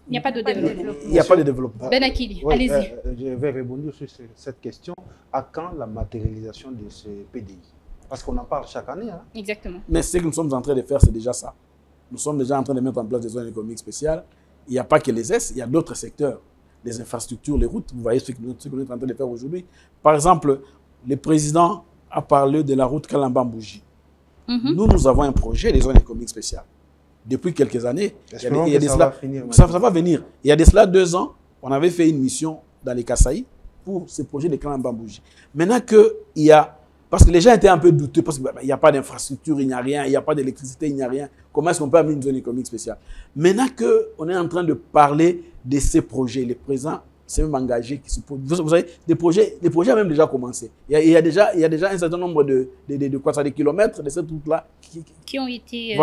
il n'y a pas de développement. Il n'y a pas de développement. Ben Akili, allez-y. Je vais rebondir sur cette question. À quand la matérialisation de ce PDI? Parce qu'on en parle chaque année. Hein. Exactement. Mais ce que nous sommes en train de faire, c'est déjà ça. Nous sommes déjà en train de mettre en place des zones économiques spéciales. Il n'y a pas que les S, il y a d'autres secteurs. Les infrastructures, les routes, vous voyez ce que nous sommes en train de faire aujourd'hui. Par exemple, le président a parlé de la route Kalamba-Mbouji. Nous avons un projet des zones économiques spéciales. Depuis quelques années, ça va venir. Il y a de cela 2 ans, on avait fait une mission dans les Kasaï pour ce projet de Kalamba-Mbouji. Maintenant qu'il y a... Parce que les gens étaient un peu douteux, parce qu'il n'y a pas d'infrastructure, il n'y a rien, il n'y a pas d'électricité, il n'y a rien. Comment est-ce qu'on peut amener une zone économique spéciale? Maintenant qu'on est en train de parler de ces projets, les présents s'est même engagé. Vous savez, des projets ont même déjà commencé. Il y a déjà un certain nombre de kilomètres de cette route-là qui ont été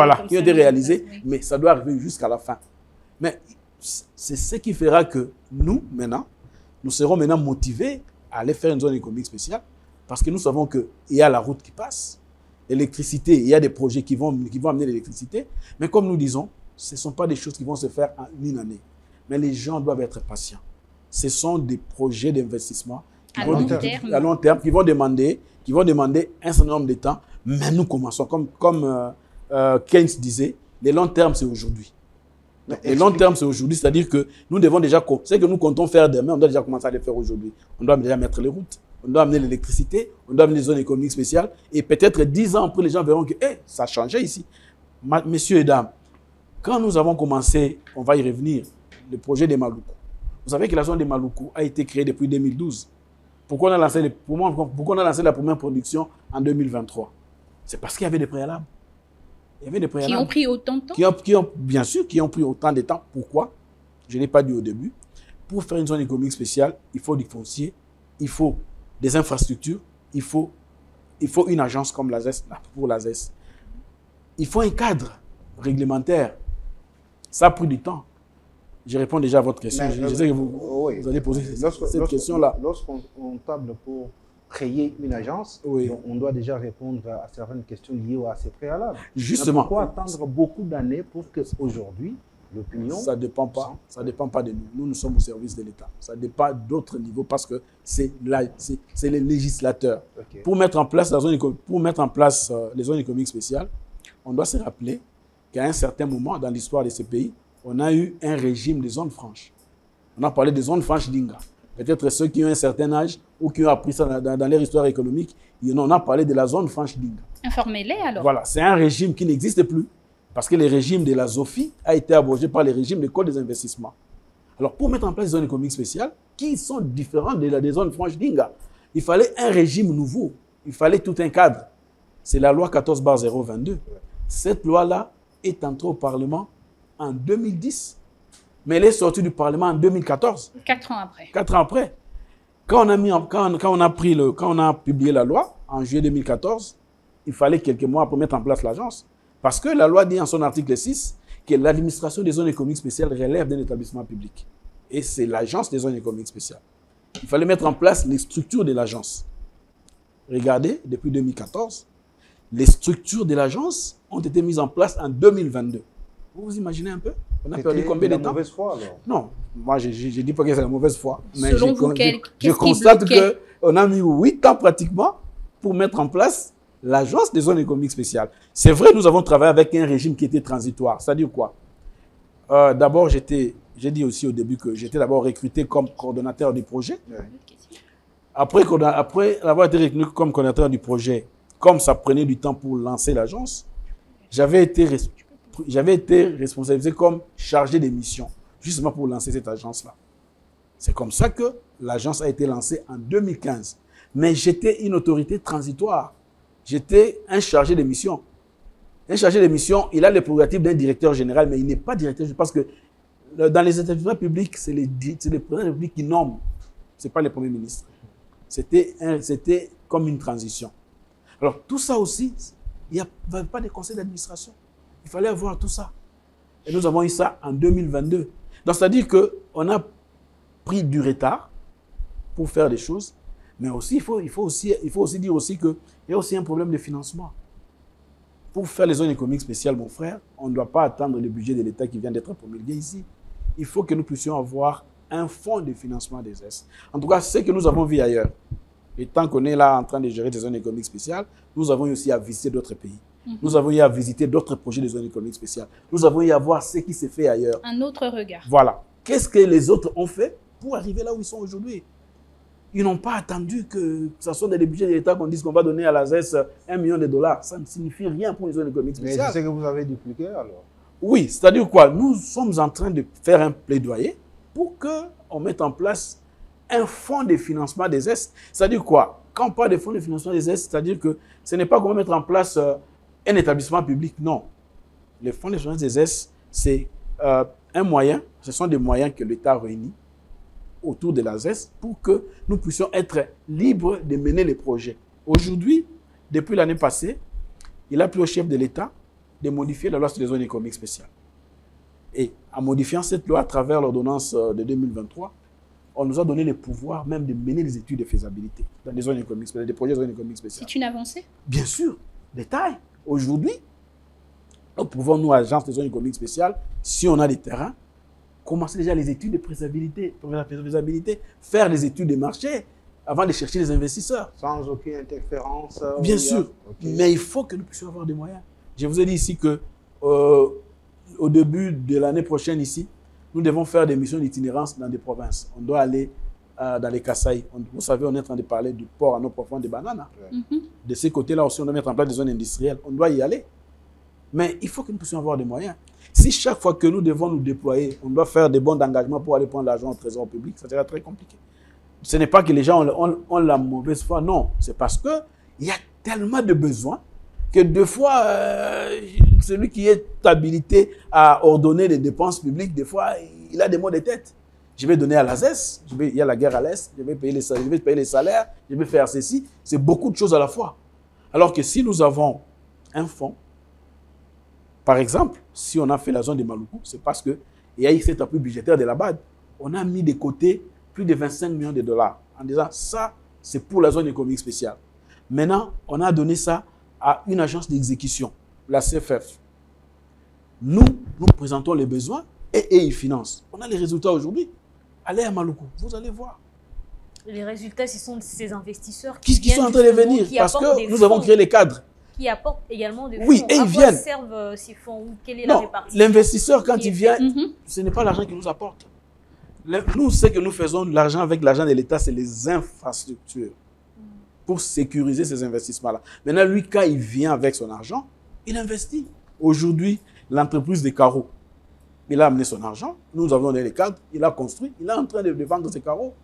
réalisés, mais ça doit arriver jusqu'à la fin. Mais c'est ce qui fera que nous serons maintenant motivés à aller faire une zone économique spéciale. Parce que nous savons qu'il y a la route qui passe, l'électricité, il y a des projets qui vont amener l'électricité. Mais comme nous disons, ce ne sont pas des choses qui vont se faire en une année. Mais les gens doivent être patients. Ce sont des projets d'investissement à long terme qui vont demander un certain nombre de temps. Mais nous commençons, comme Keynes disait, le long terme, c'est aujourd'hui. Et long terme, c'est aujourd'hui, c'est-à-dire que nous devons déjà, c'est que nous comptons faire demain, on doit déjà commencer à le faire aujourd'hui. On doit déjà mettre les routes, on doit amener l'électricité, on doit amener les zones économiques spéciales, et peut-être 10 ans après, les gens verront que ça a changé ici. Messieurs et dames, quand nous avons commencé, on va y revenir, le projet des Maluku. Vous savez que la zone des Maluku a été créée depuis 2012. Pourquoi on a lancé la première production en 2023? C'est parce qu'il y avait des préalables. Il y avait des préalables. Qui ont pris autant de temps? Bien sûr, qui ont pris autant de temps. Pourquoi? Je n'ai pas dit au début. Pour faire une zone économique spéciale, il faut du foncier, il faut des infrastructures, il faut une agence comme l'ASES, pour l'ASES. Il faut un cadre réglementaire. Ça a pris du temps. Je réponds déjà à votre question. Je sais que vous allez poser cette question-là. Lorsqu'on table pour créer une agence, on doit déjà répondre à certaines questions liées à ces préalables. Justement. Pourquoi attendre beaucoup d'années pour qu'aujourd'hui, l'opinion... Ça ne dépend pas de nous. Nous sommes au service de l'État. Ça dépend d'autres niveaux parce que c'est les législateurs. Okay. Pour mettre en place les zones économiques spéciales, on doit se rappeler qu'à un certain moment dans l'histoire de ces pays, on a eu un régime de zones franches. On a parlé de zones franches d'Inga. Peut-être ceux qui ont un certain âge ou qui ont appris ça dans leur histoire économique, on a parlé de la zone franche d'Inga. Informez-les alors. Voilà, c'est un régime qui n'existe plus parce que le régime de la ZOFI a été abrogé par le régime de Code des investissements. Alors, pour mettre en place des zones économiques spéciales qui sont différentes des zones franches d'Inga, il fallait un régime nouveau. Il fallait tout un cadre. C'est la loi 14/022. Cette loi-là est entrée au Parlement en 2010, mais elle est sortie du Parlement en 2014. 4 ans après. 4 ans après. Quand on a publié la loi en juillet 2014, il fallait quelques mois pour mettre en place l'agence. Parce que la loi dit en son article 6 que l'administration des zones économiques spéciales relève d'un établissement public. Et c'est l'agence des zones économiques spéciales. Il fallait mettre en place les structures de l'agence. Regardez, depuis 2014, les structures de l'agence ont été mises en place en 2022. Vous vous imaginez un peu? On a perdu combien de temps? C'est la mauvaise foi alors? Non, moi je ne dis pas que c'est la mauvaise foi. Mais selon vous, je constate qu'on a mis 8 ans pratiquement pour mettre en place l'agence des zones économiques spéciales. C'est vrai, nous avons travaillé avec un régime qui était transitoire. C'est-à-dire quoi? D'abord, j'ai dit aussi au début que j'étais d'abord recruté comme coordonnateur du projet. Après avoir été recruté comme coordonnateur du projet, comme ça prenait du temps pour lancer l'agence, j'avais été responsabilisé comme chargé des missions, justement pour lancer cette agence-là. C'est comme ça que l'agence a été lancée en 2015. Mais j'étais une autorité transitoire. J'étais un chargé de mission. Un chargé de mission, il a les prérogatives d'un directeur général, mais il n'est pas directeur général parce que dans les établissements publics, c'est les présidents publics qui nomment. Ce n'est pas les premiers ministres. C'était comme une transition. Alors, tout ça aussi, il n'y avait pas de conseil d'administration. Il fallait avoir tout ça. Et nous avons eu ça en 2022. Donc, c'est-à-dire qu'on a pris du retard pour faire des choses, mais aussi, il faut aussi dire aussi qu'il y a aussi un problème de financement. Pour faire les zones économiques spéciales, mon frère, on ne doit pas attendre le budget de l'État qui vient d'être promulgué ici. Il faut que nous puissions avoir un fonds de financement des ES. En tout cas, ce que nous avons vu ailleurs, et tant qu'on est là en train de gérer des zones économiques spéciales, nous avons aussi à visiter d'autres pays. Nous avons eu à visiter d'autres projets de zones économiques spéciales. Nous avons eu à voir ce qui s'est fait ailleurs. Un autre regard. Voilà. Qu'est-ce que les autres ont fait pour arriver là où ils sont aujourd'hui? Ils n'ont pas attendu que ce soit dans les budgets de l'État qu'on dise qu'on va donner à l'ASES $1 million. Ça ne signifie rien pour les zones économiques spéciales. Mais c'est ce que vous avez dupliqué alors? Oui, c'est-à-dire quoi? Nous sommes en train de faire un plaidoyer pour qu'on mette en place un fonds de financement des ES. C'est-à-dire quoi? Quand on parle de fonds de financement des ES, c'est-à-dire que ce n'est pas qu'on va mettre en place un établissement public, non. Les fonds de financement des ES, c'est un moyen, ce sont des moyens que l'État réunit autour de l'ASES pour que nous puissions être libres de mener les projets. Aujourd'hui, depuis l'année passée, il a pris au chef de l'État de modifier la loi sur les zones économiques spéciales. Et en modifiant cette loi à travers l'ordonnance de 2023, on nous a donné le pouvoir même de mener les études de faisabilité dans les zones économiques spéciales, des projets de zones économiques spéciales. C'est une avancée? Bien sûr, détail. Aujourd'hui, nous pouvons, nous, agence des zones économiques spéciales, si on a des terrains, commencer déjà les études de faisabilité, faire les études de marché avant de chercher les investisseurs. Sans aucune interférence? Bien sûr, mais il faut que nous puissions avoir des moyens. Je vous ai dit ici que au début de l'année prochaine ici, nous devons faire des missions d'itinérance dans des provinces. On doit aller dans les Kasaï. Vous savez, on est en train de parler du port à nos profonds de bananes. De ces côtés-là aussi, on doit mettre en place des zones industrielles. On doit y aller. Mais il faut que nous puissions avoir des moyens. Si chaque fois que nous devons nous déployer, on doit faire des bons d'engagement pour aller prendre l'argent au trésor public, ça sera très compliqué. Ce n'est pas que les gens ont la mauvaise foi, non. C'est parce qu'il y a tellement de besoins que deux fois, celui qui est habilité à ordonner les dépenses publiques, des fois, il a des maux de tête. Je vais donner à l'ASES, il y a la guerre à l'Est, je vais payer les salaires, je vais faire ceci. C'est beaucoup de choses à la fois. Alors que si nous avons un fonds, par exemple, si on a fait la zone de Maluku, c'est parce qu'il y a eu cet appui budgétaire de la BAD. On a mis de côté plus de 25 millions de dollars en disant ça, c'est pour la zone économique spéciale. Maintenant, on a donné ça à une agence d'exécution, la CFF. Nous présentons les besoins et ils financent. On a les résultats aujourd'hui. Allez à Maluku, vous allez voir. Les résultats, ce sont ces investisseurs qui sont en train de venir parce que nous avons créé les cadres. Qui apportent également des fonds. Oui, et ils viennent. À quoi servent ces fonds? Quelle est la répartition? L'investisseur, quand il vient, ce n'est pas l'argent qu'il nous apporte. Nous, ce que nous faisons, l'argent avec l'argent de l'État, c'est les infrastructures pour sécuriser ces investissements-là. Maintenant, lui, quand il vient avec son argent, il investit. Aujourd'hui, l'entreprise des carreaux, il a amené son argent, nous avons donné les cadres, il a construit, il est en train de vendre ses carreaux.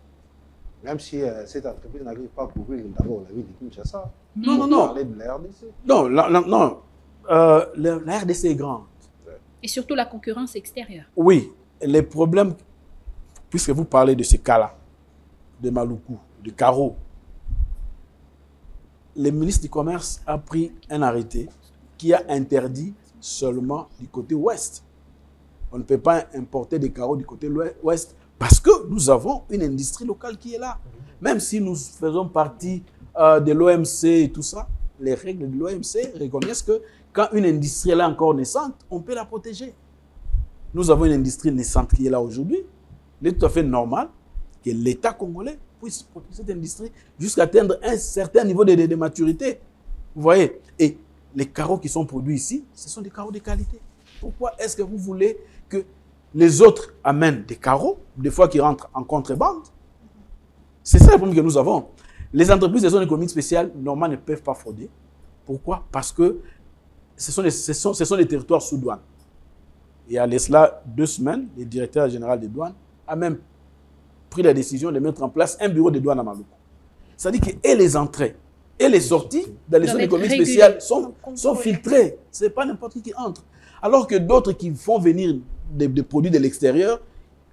Même si cette entreprise n'arrive pas à couvrir d'abord la ville de Kinshasa. Non. On parlait de la RDC. Non. La RDC est grande. Et surtout la concurrence extérieure. Oui. Les problèmes, puisque vous parlez de ces cas-là, de Maluku, de Caro, le ministre du Commerce a pris un arrêté qui a interdit seulement du côté ouest. On ne peut pas importer des carreaux du côté ouest parce que nous avons une industrie locale qui est là. Même si nous faisons partie de l'OMC et tout ça, les règles de l'OMC reconnaissent que quand une industrie est là encore naissante, on peut la protéger. Nous avons une industrie naissante qui est là aujourd'hui. Il est tout à fait normal que l'État congolais puisse protéger cette industrie jusqu'à atteindre un certain niveau de maturité. Vous voyez? Et les carreaux qui sont produits ici, ce sont des carreaux de qualité. Pourquoi est-ce que vous voulez que les autres amènent des carreaux, des fois qui rentrent en contrebande? C'est ça le problème que nous avons. Les entreprises des zones économiques spéciales, normalement, ne peuvent pas frauder. Pourquoi? Parce que ce sont des territoires sous douane. Et à cela 2 semaines, le directeur général des douanes a même pris la décision de mettre en place un bureau de douane à Maluku. C'est-à-dire que et les entrées et les sorties dans les zones économiques spéciales sont filtrées. Ce n'est pas n'importe qui entre. Alors que d'autres qui font venir des produits de l'extérieur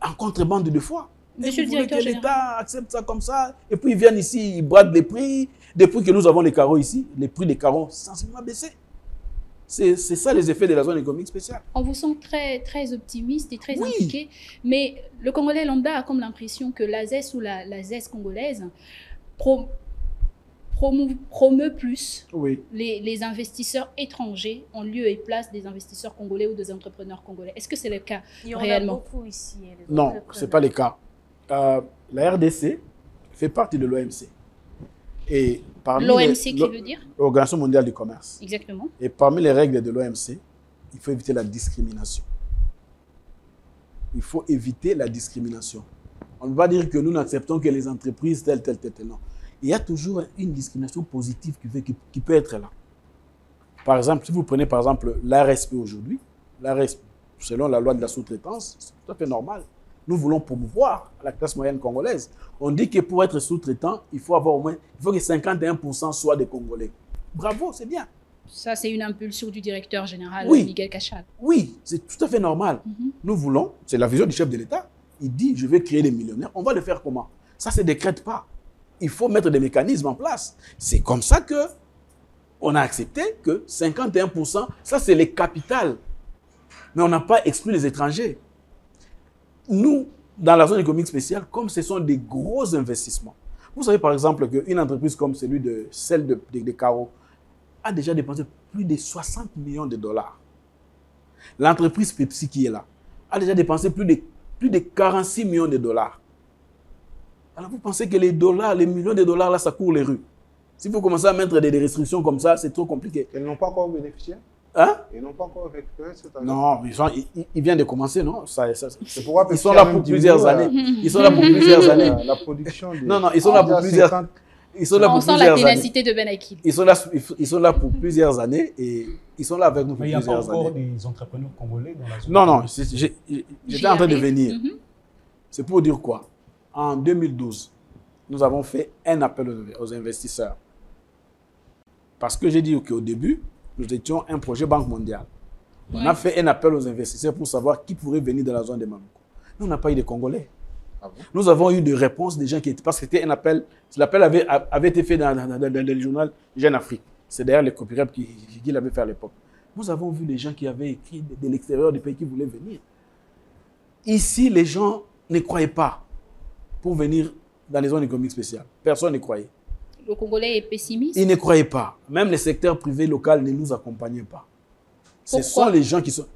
en contrebande de fois. Monsieur le directeur général, l'État accepte ça comme ça, et puis ils viennent ici, ils bradent les prix. Depuis que nous avons les carreaux ici, les prix des carreaux sensiblement baissé. C'est ça les effets de la zone économique spéciale. On vous sent très optimiste et très impliqué, mais le Congolais lambda a comme l'impression que l'ASES ou la ZES congolaise promeut plus les investisseurs étrangers en lieu et place des investisseurs congolais ou des entrepreneurs congolais. Est-ce que c'est le cas réellement? Il y en a beaucoup ici. Non, ce n'est pas le cas. La RDC fait partie de l'OMC. L'OMC qui veut dire? L'Organisation mondiale du commerce. Exactement. Et parmi les règles de l'OMC, il faut éviter la discrimination. Il faut éviter la discrimination. On ne va dire que nous n'acceptons que les entreprises telles. Non. Il y a toujours une discrimination positive qui peut être là. Par exemple, si vous prenez par exemple l'ARSP aujourd'hui, l'ARSP, selon la loi de la sous-traitance, c'est tout à fait normal. Nous voulons promouvoir la classe moyenne congolaise. On dit que pour être sous-traitant, il faut que 51% soient des Congolais. Bravo, c'est bien. Ça, c'est une impulsion du directeur général, Miguel Kachal. Oui, c'est tout à fait normal. Nous voulons, c'est la vision du chef de l'État, il dit, je vais créer des millionnaires. On va le faire comment? Ça ne se décrète pas. Il faut mettre des mécanismes en place. C'est comme ça qu'on a accepté que 51%, ça c'est les capitales. Mais on n'a pas exclu les étrangers. Nous, dans la zone économique spéciale, comme ce sont des gros investissements, vous savez par exemple qu'une entreprise comme celle de Caro a déjà dépensé plus de 60 millions de dollars. L'entreprise Pepsi qui est là a déjà dépensé plus de 46 millions de dollars. Alors vous pensez que les millions de dollars là, ça court les rues? Si vous commencez à mettre des restrictions comme ça, c'est trop compliqué. Elles n'ont pas encore bénéficié? Hein? Ils n'ont pas encore récupéré cet argent. Non, ils viennent de commencer, non? C'est pourquoi ils sont là pour plusieurs années. Ils sont là pour plusieurs années. La production. Non, ils sont là pour plusieurs. Ils sont là On pour sent la plusieurs années. ténacité de Ben Akil. Ils sont là pour plusieurs années et ils sont là avec nous pour Mais il n'y a pas plusieurs encore années. des entrepreneurs congolais dans la zone. Non, j'étais en train de venir. Mhm. C'est pour dire quoi? En 2012, nous avons fait un appel aux investisseurs. Parce que j'ai dit qu'au début, nous étions un projet Banque mondiale. On a fait un appel aux investisseurs pour savoir qui pourrait venir de la zone de Maluku. Nous, on n'a pas eu de Congolais. Ah bon? Nous avons eu des réponses des gens qui étaient... Parce que c'était un appel... L'appel avait été fait dans le journal Jeune Afrique. C'est d'ailleurs le copyright qu'il avait fait à l'époque. Nous avons vu des gens qui avaient écrit de l'extérieur du pays qui voulaient venir. Ici, les gens ne croyaient pas pour venir dans les zones économiques spéciales. Personne ne croyait. Le Congolais est pessimiste. Ils ne croyaient pas. Même les secteurs privés locaux ne nous accompagnaient pas. Ce sont les gens qui sont...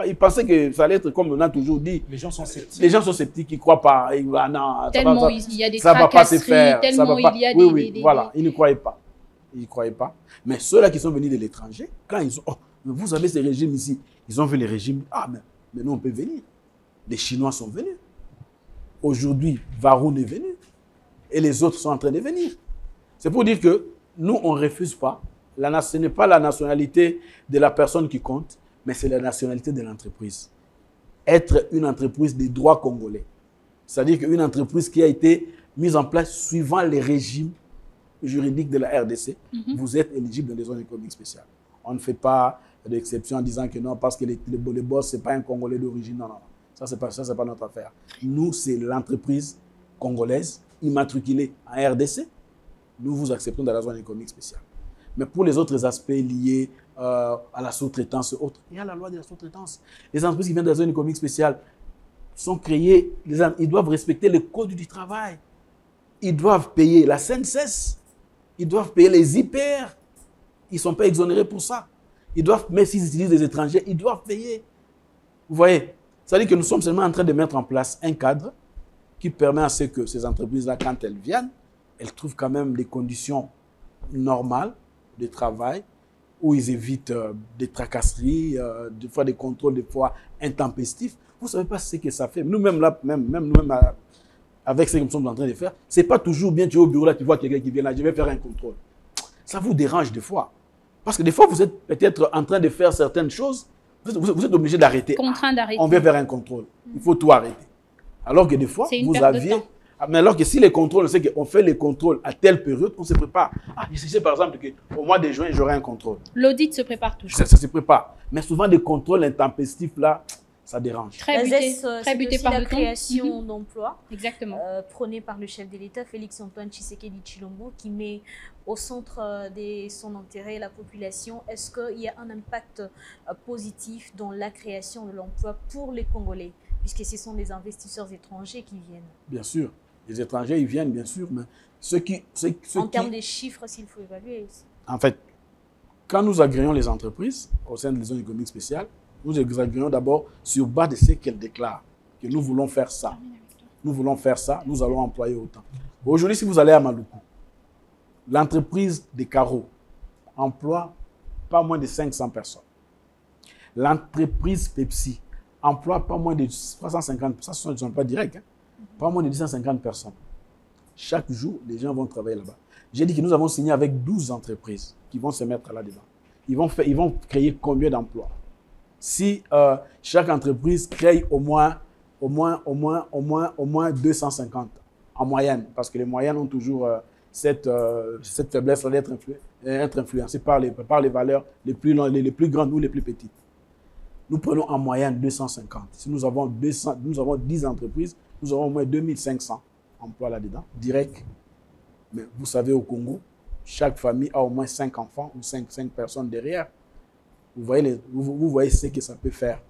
Ils pensaient que ça allait être comme on a toujours dit. Les gens sont sceptiques. Les gens sont sceptiques, ils ne croient pas. Non, tellement il y a des ça va pas se faire. Tellement Ça va pas. il y a Oui, voilà. Ils ne croyaient pas. Ils ne croyaient pas. Mais ceux-là qui sont venus de l'étranger, quand ils ont... Oh, mais vous avez ces régimes ici. Ils ont vu les régimes. Ah, mais nous, on peut venir. Les Chinois sont venus. Aujourd'hui, Varun est venu. Et les autres sont en train de venir. C'est pour dire que nous, on ne refuse pas. Ce n'est pas la nationalité de la personne qui compte, mais c'est la nationalité de l'entreprise. Être une entreprise des droits congolais. C'est-à-dire qu'une entreprise qui a été mise en place suivant les régimes juridiques de la RDC, vous êtes éligible dans les zones économiques spéciales. On ne fait pas d'exception en disant que non, parce que le boss, ce n'est pas un Congolais d'origine. Non. Ça, ce n'est pas notre affaire. Nous, c'est l'entreprise congolaise immatriculée en RDC. Nous vous acceptons dans la zone économique spéciale. Mais pour les autres aspects liés à la sous-traitance et autres, il y a la loi de la sous-traitance. Les entreprises qui viennent de la zone économique spéciale sont créées, ils doivent respecter le code du travail. Ils doivent payer la CNSS. Ils doivent payer les IPR. Ils ne sont pas exonérés pour ça. Ils doivent, même s'ils utilisent des étrangers, ils doivent payer. Vous voyez? Ça veut dire que nous sommes seulement en train de mettre en place un cadre qui permet à ce que ces entreprises-là, quand elles viennent, elles trouvent quand même des conditions normales de travail où ils évitent des tracasseries, des fois des contrôles, des fois intempestifs. Vous ne savez pas ce que ça fait. Nous-mêmes, là, même nous-mêmes, avec ce que nous sommes en train de faire, ce n'est pas toujours bien, tu es au bureau, là, tu vois quelqu'un qui vient là, je vais faire un contrôle. Ça vous dérange des fois. Parce que des fois, vous êtes peut-être en train de faire certaines choses, vous êtes obligé d'arrêter. Contraint d'arrêter. On vient faire un contrôle. Il faut tout arrêter. Alors que des fois, vous aviez... Mais alors que si les contrôles, c'est qu'on fait les contrôles à telle période, on se prépare. Ah, je sais par exemple qu'au mois de juin, j'aurai un contrôle. L'audit se prépare toujours. Ça se prépare. Mais souvent, des contrôles intempestifs, là, ça dérange. Très buté par la le temps. création d'emplois. Exactement. Prônée par le chef de l'État, Félix-Antoine Tshisekedi Tshilombo, qui met au centre de son intérêt la population. Est-ce qu'il y a un impact positif dans la création de l'emploi pour les Congolais, puisque ce sont des investisseurs étrangers qui viennent? Bien sûr. Les étrangers, ils viennent, bien sûr, mais en termes de chiffres, s'il faut évaluer. En fait, quand nous agréons les entreprises au sein des zones économiques spéciales, nous les agréons d'abord sur base de ce qu'elles déclarent, que nous voulons faire ça. Nous voulons faire ça, nous allons employer autant. Aujourd'hui, si vous allez à Maluku, l'entreprise des carreaux emploie pas moins de 500 personnes. L'entreprise Pepsi emploie pas moins de 350, ça ne sont pas directs, hein, pas moins de 250 personnes. Chaque jour, les gens vont travailler là-bas. J'ai dit que nous avons signé avec 12 entreprises qui vont se mettre là-dedans. Ils vont créer combien d'emplois? Si chaque entreprise crée au moins 250 en moyenne, parce que les moyennes ont toujours cette faiblesse d'être influencées par les valeurs les plus grandes ou les plus petites. Nous prenons en moyenne 250. Si nous avons 10 entreprises, nous avons au moins 2500 emplois là-dedans, direct. Mais vous savez, au Congo, chaque famille a au moins 5 enfants ou 5 personnes derrière. Vous voyez ce que ça peut faire.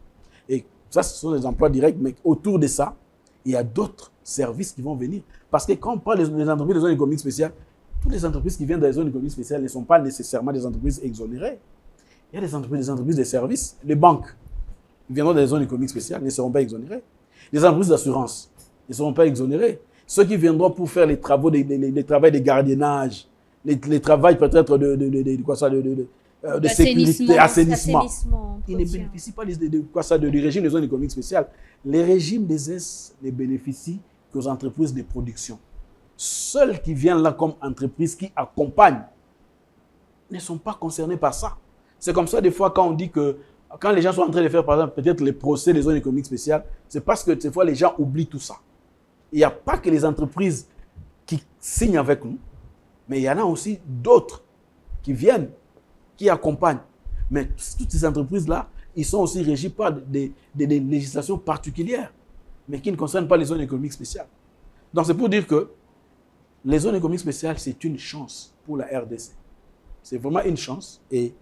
Et ça, ce sont des emplois directs, mais autour de ça, il y a d'autres services qui vont venir. Parce que quand on parle des entreprises de zones économiques spéciales, toutes les entreprises qui viennent des zones économiques spéciales ne sont pas nécessairement des entreprises exonérées. Il y a des entreprises de services. Les banques qui viendront des zones économiques spéciales ne seront pas exonérées. Les entreprises d'assurance ne seront pas exonérées. Ceux qui viendront pour faire les travaux de gardiennage, les travaux peut-être de sécurité, assainissement. Ils ne bénéficient pas du régime des zones économiques spéciales. Les régimes des ZES ne bénéficient qu'aux entreprises de production. Ceux qui viennent là comme entreprises qui accompagnent ne sont pas concernés par ça. C'est comme ça des fois quand on dit que quand les gens sont en train de faire par exemple peut-être les procès des zones économiques spéciales, c'est parce que des fois les gens oublient tout ça. Il n'y a pas que les entreprises qui signent avec nous, mais il y en a aussi d'autres qui viennent, qui accompagnent. Mais toutes ces entreprises-là, ils sont aussi régis par des législations particulières, mais qui ne concernent pas les zones économiques spéciales. Donc c'est pour dire que les zones économiques spéciales, c'est une chance pour la RDC. C'est vraiment une chance et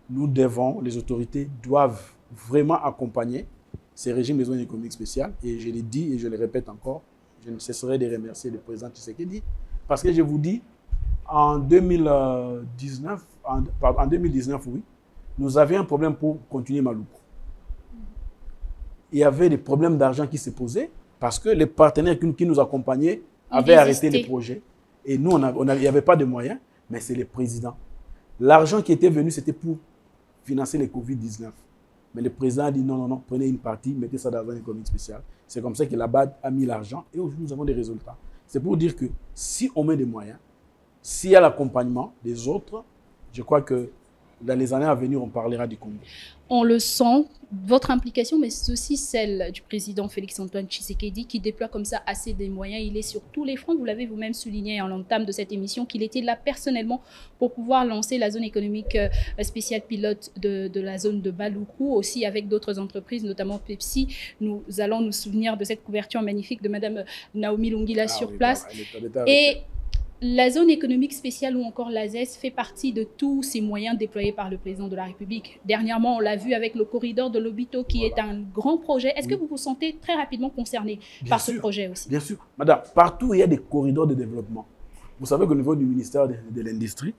nous devons, les autorités doivent vraiment accompagner ces régimes des zones économiques spéciales. Et je l'ai dit et je le répète encore, je ne cesserai de remercier le président Tshisekedi parce que je vous dis, en 2019, oui, nous avions un problème pour continuer Maluku. Il y avait des problèmes d'argent qui se posaient parce que les partenaires qui nous accompagnaient avaient arrêté les projets. Et nous, il n'y avait pas de moyens, mais c'est le président. L'argent qui était venu, c'était pour financer les Covid-19. Mais le président a dit non, prenez une partie, mettez ça dans la zone économique spéciale. C'est comme ça que la BAD a mis l'argent et aujourd'hui, nous avons des résultats. C'est pour dire que si on met des moyens, s'il y a l'accompagnement des autres, je crois que dans les années à venir, on parlera du Congo. On le sent, votre implication, mais c'est aussi celle du président Félix-Antoine Tshisekedi qui déploie comme ça assez des moyens. Il est sur tous les fronts. Vous l'avez vous-même souligné en l'entame de cette émission qu'il était là personnellement pour pouvoir lancer la zone économique spéciale pilote de la zone de Baloukou, aussi avec d'autres entreprises, notamment Pepsi. Nous allons nous souvenir de cette couverture magnifique de Mme Naomi Lungila sur place. Et la zone économique spéciale ou encore la ZES fait partie de tous ces moyens déployés par le président de la République. Dernièrement, on l'a vu avec le corridor de Lobito qui est un grand projet. Est-ce que vous vous sentez très rapidement concerné par ce projet aussi? Bien sûr. Madame, partout où il y a des corridors de développement. Vous savez qu'au niveau du ministère de l'Industrie,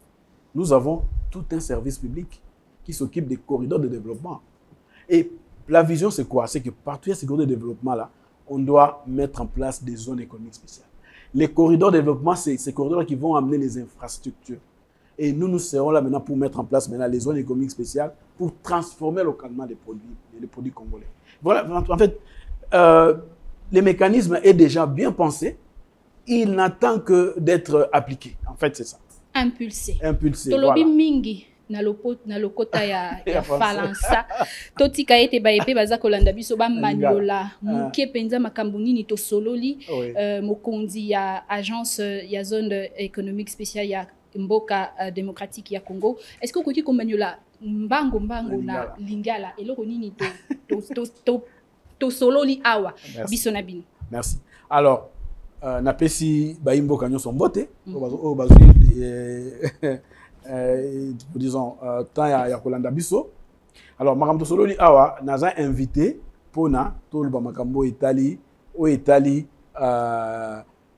nous avons tout un service public qui s'occupe des corridors de développement. Et la vision, c'est quoi? C'est que partout où il y a ces corridors de développement-là, on doit mettre en place des zones économiques spéciales. Les corridors de développement, c'est ces corridors qui vont amener les infrastructures. Et nous serons là maintenant pour mettre en place maintenant les zones économiques spéciales pour transformer localement les produits congolais. Voilà, en fait, le mécanisme est déjà bien pensé. Il n'attend que d'être appliqué. En fait, c'est ça. Impulsé. Voilà. Mingi. Na lokota ya falansa totika ete baepe baza kolanda biso ba maniola muke penza makambo nini to sololi mokonzi ya agence ya zone économique spéciale ya mboka démocratique ya Congo. Est-ce que koki ko maniola mbango na lingala eloko nini to sololi awa biso na bino? Merci. Alors napesi ba mboka nyoso mbote o disons temps ya kolanda biso. Alors makambo sololi awa naza invité pona tolba makambo Italie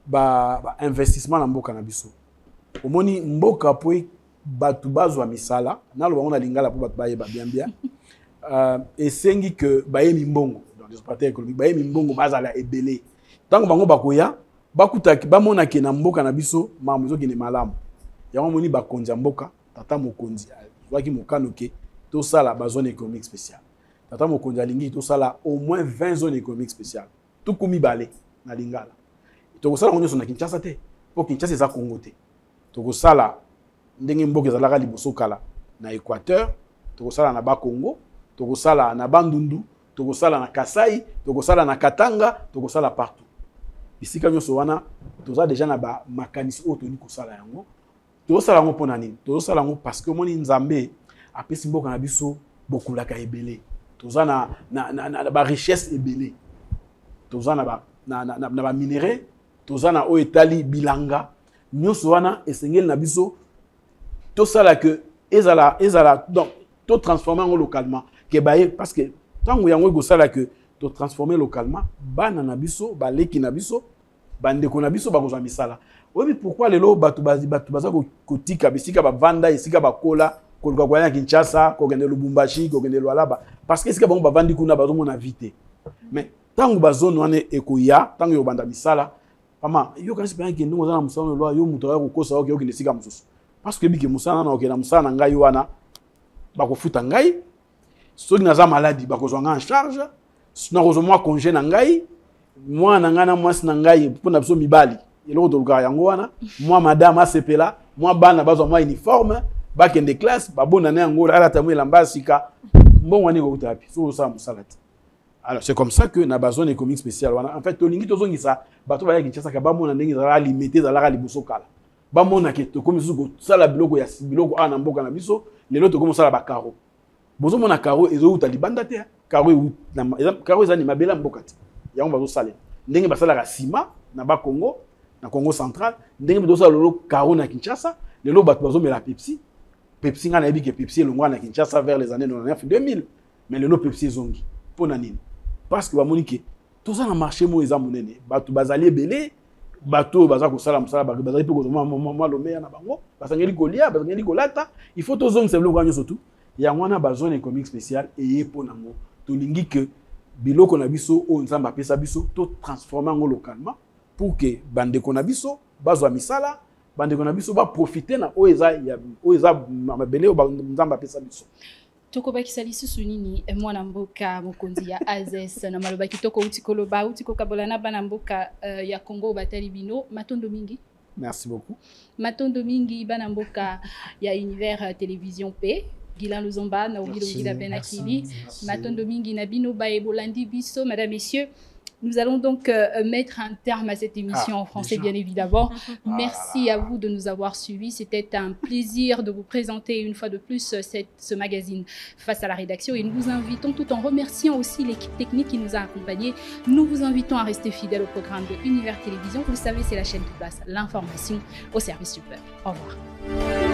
ba investissement na mboka na biso. Omoni mboka po batu bazwa misala na loba on lingala po batu baye ba bien esengi que baye mimbongo dans les parties économiques baye mimbongo bazala ebele tango bango bakoya bakutaki bamona ke na mboka na biso mamuzo ki ne malamu. Yango moni bakonzi ya mboka tata mokonzi zwaki mokano ke to sala ba zone économique spéciale. Tata mokonzi alingi to sala au moins 20 zones économiques spéciales. Tout komi balé na lingala. To ko sala ngonyo na Kinshasa te. Po Kinshasa eza Congo te. To ko sala ndenge mboka ezalaka liboso kala na Équateur, to ko sala na ba Congo, to ko sala na Bandundu, to ko sala na Kasai, to ko sala na Katanga, to ko sala partout. Bisika nyoso wana toza déjà na ba makanisi o toni ko sala yango. To sala ngo pona nini? To sala ngo parce que moni Nzambe apesi mboka na biso bokulaka ebele. Toza na ba richesse ebele. Toza na ba minéraux, toza na o etali bilanga. Nyoso wana esengeli na biso to sala que ezala donc to transformer ngo localement ke baye parce que tango yango go sala que to transformer localement bana na biso baleki na biso bandeko na biso bakozwa misala. Oui, pourquoi les lots batu baza kotika bisika ba vanda isika ba kola kolwa kwa Kinshasa ko gende Lubumbashi ko gende Lualaba parce que isika bango ba vandi kuna bazo mona vite. Mais tango ba zone wana ekoya tango yo banda misala pama yo kasi pe ngende ngo za na musala lo yo muto ya kokosa oke okende sika mususu parce que biki musala na okena musala ngai wana bakofuta ngai soki naza maladi bakozwa nga en charge nakozwa mwa congé na ngai mwana nga na mwasi na ngai mpona biso mibali eloko tolukaka yango wana mwa madame asepela mwa bana bazwa mwa uniforme bakende classe babonana yango alata mwa elamba ya sika mbongo wani kokota wapi so osala mosala te. Alors c'est comme ça que na bazone économique spéciale wana en fait tolingi tozongisa bato baya Kinshasa ka bamona ndenge ezalaka limité ezalaka liboso kala bamona ke tokomi susu kosala biloko ya biloko ana mboka na biso lelo tokomi kosala bakaro bozomona karo ezouta libanda te karo ezani mabela mboka te yango bazosala ndenge basalaka sima na Congo na Congo central ndenge bazosala lelo karo na Kinshasa lelo bato bazomela Pepsi nga na yebi ke Pepsi elongwa na Kinshasa vers les années 99 2000 mais lelo Pepsi ezongi pona nini parce que bamoni ke toza na marché mo eza monene bato bazali ebele bato baza kosala mosala bazali pe kozoma mwa lomeya na bango basangeli kolia basangeli kolata il faut tozongisa biloko nyonso tu yango wana bazone économique spéciale eye mpo nango tolingi ke biloko na biso oyo nzambe apesa biso totransforme yango localement pour que bandeko na biso bazwa misala bandeko na biso baprofite na oyo eza mabele oyo nzambe apesa biso. Tokobakisa lisusu nini mwana mboka mokonzi ya AZES na maloba kitoko utikoloba utikokabola na bana mboka ya Congo batali bino matondo mingi. Merci beaucoup. Matondo mingi bana mboka ya Univers Télévision P Gilan Luzomba na Obilo Gila Benakili matondo mingi na bino bae bolandi biso. Mesdames, messieurs, nous allons donc mettre un terme à cette émission en français, bien évidemment. Merci à vous de nous avoir suivis. C'était un plaisir de vous présenter une fois de plus ce magazine Face à la rédaction. Et nous vous invitons, tout en remerciant aussi l'équipe technique qui nous a accompagnés, nous vous invitons à rester fidèles au programme de Univers Télévision. Vous le savez, c'est la chaîne qui place l'information au service du peuple. Au revoir.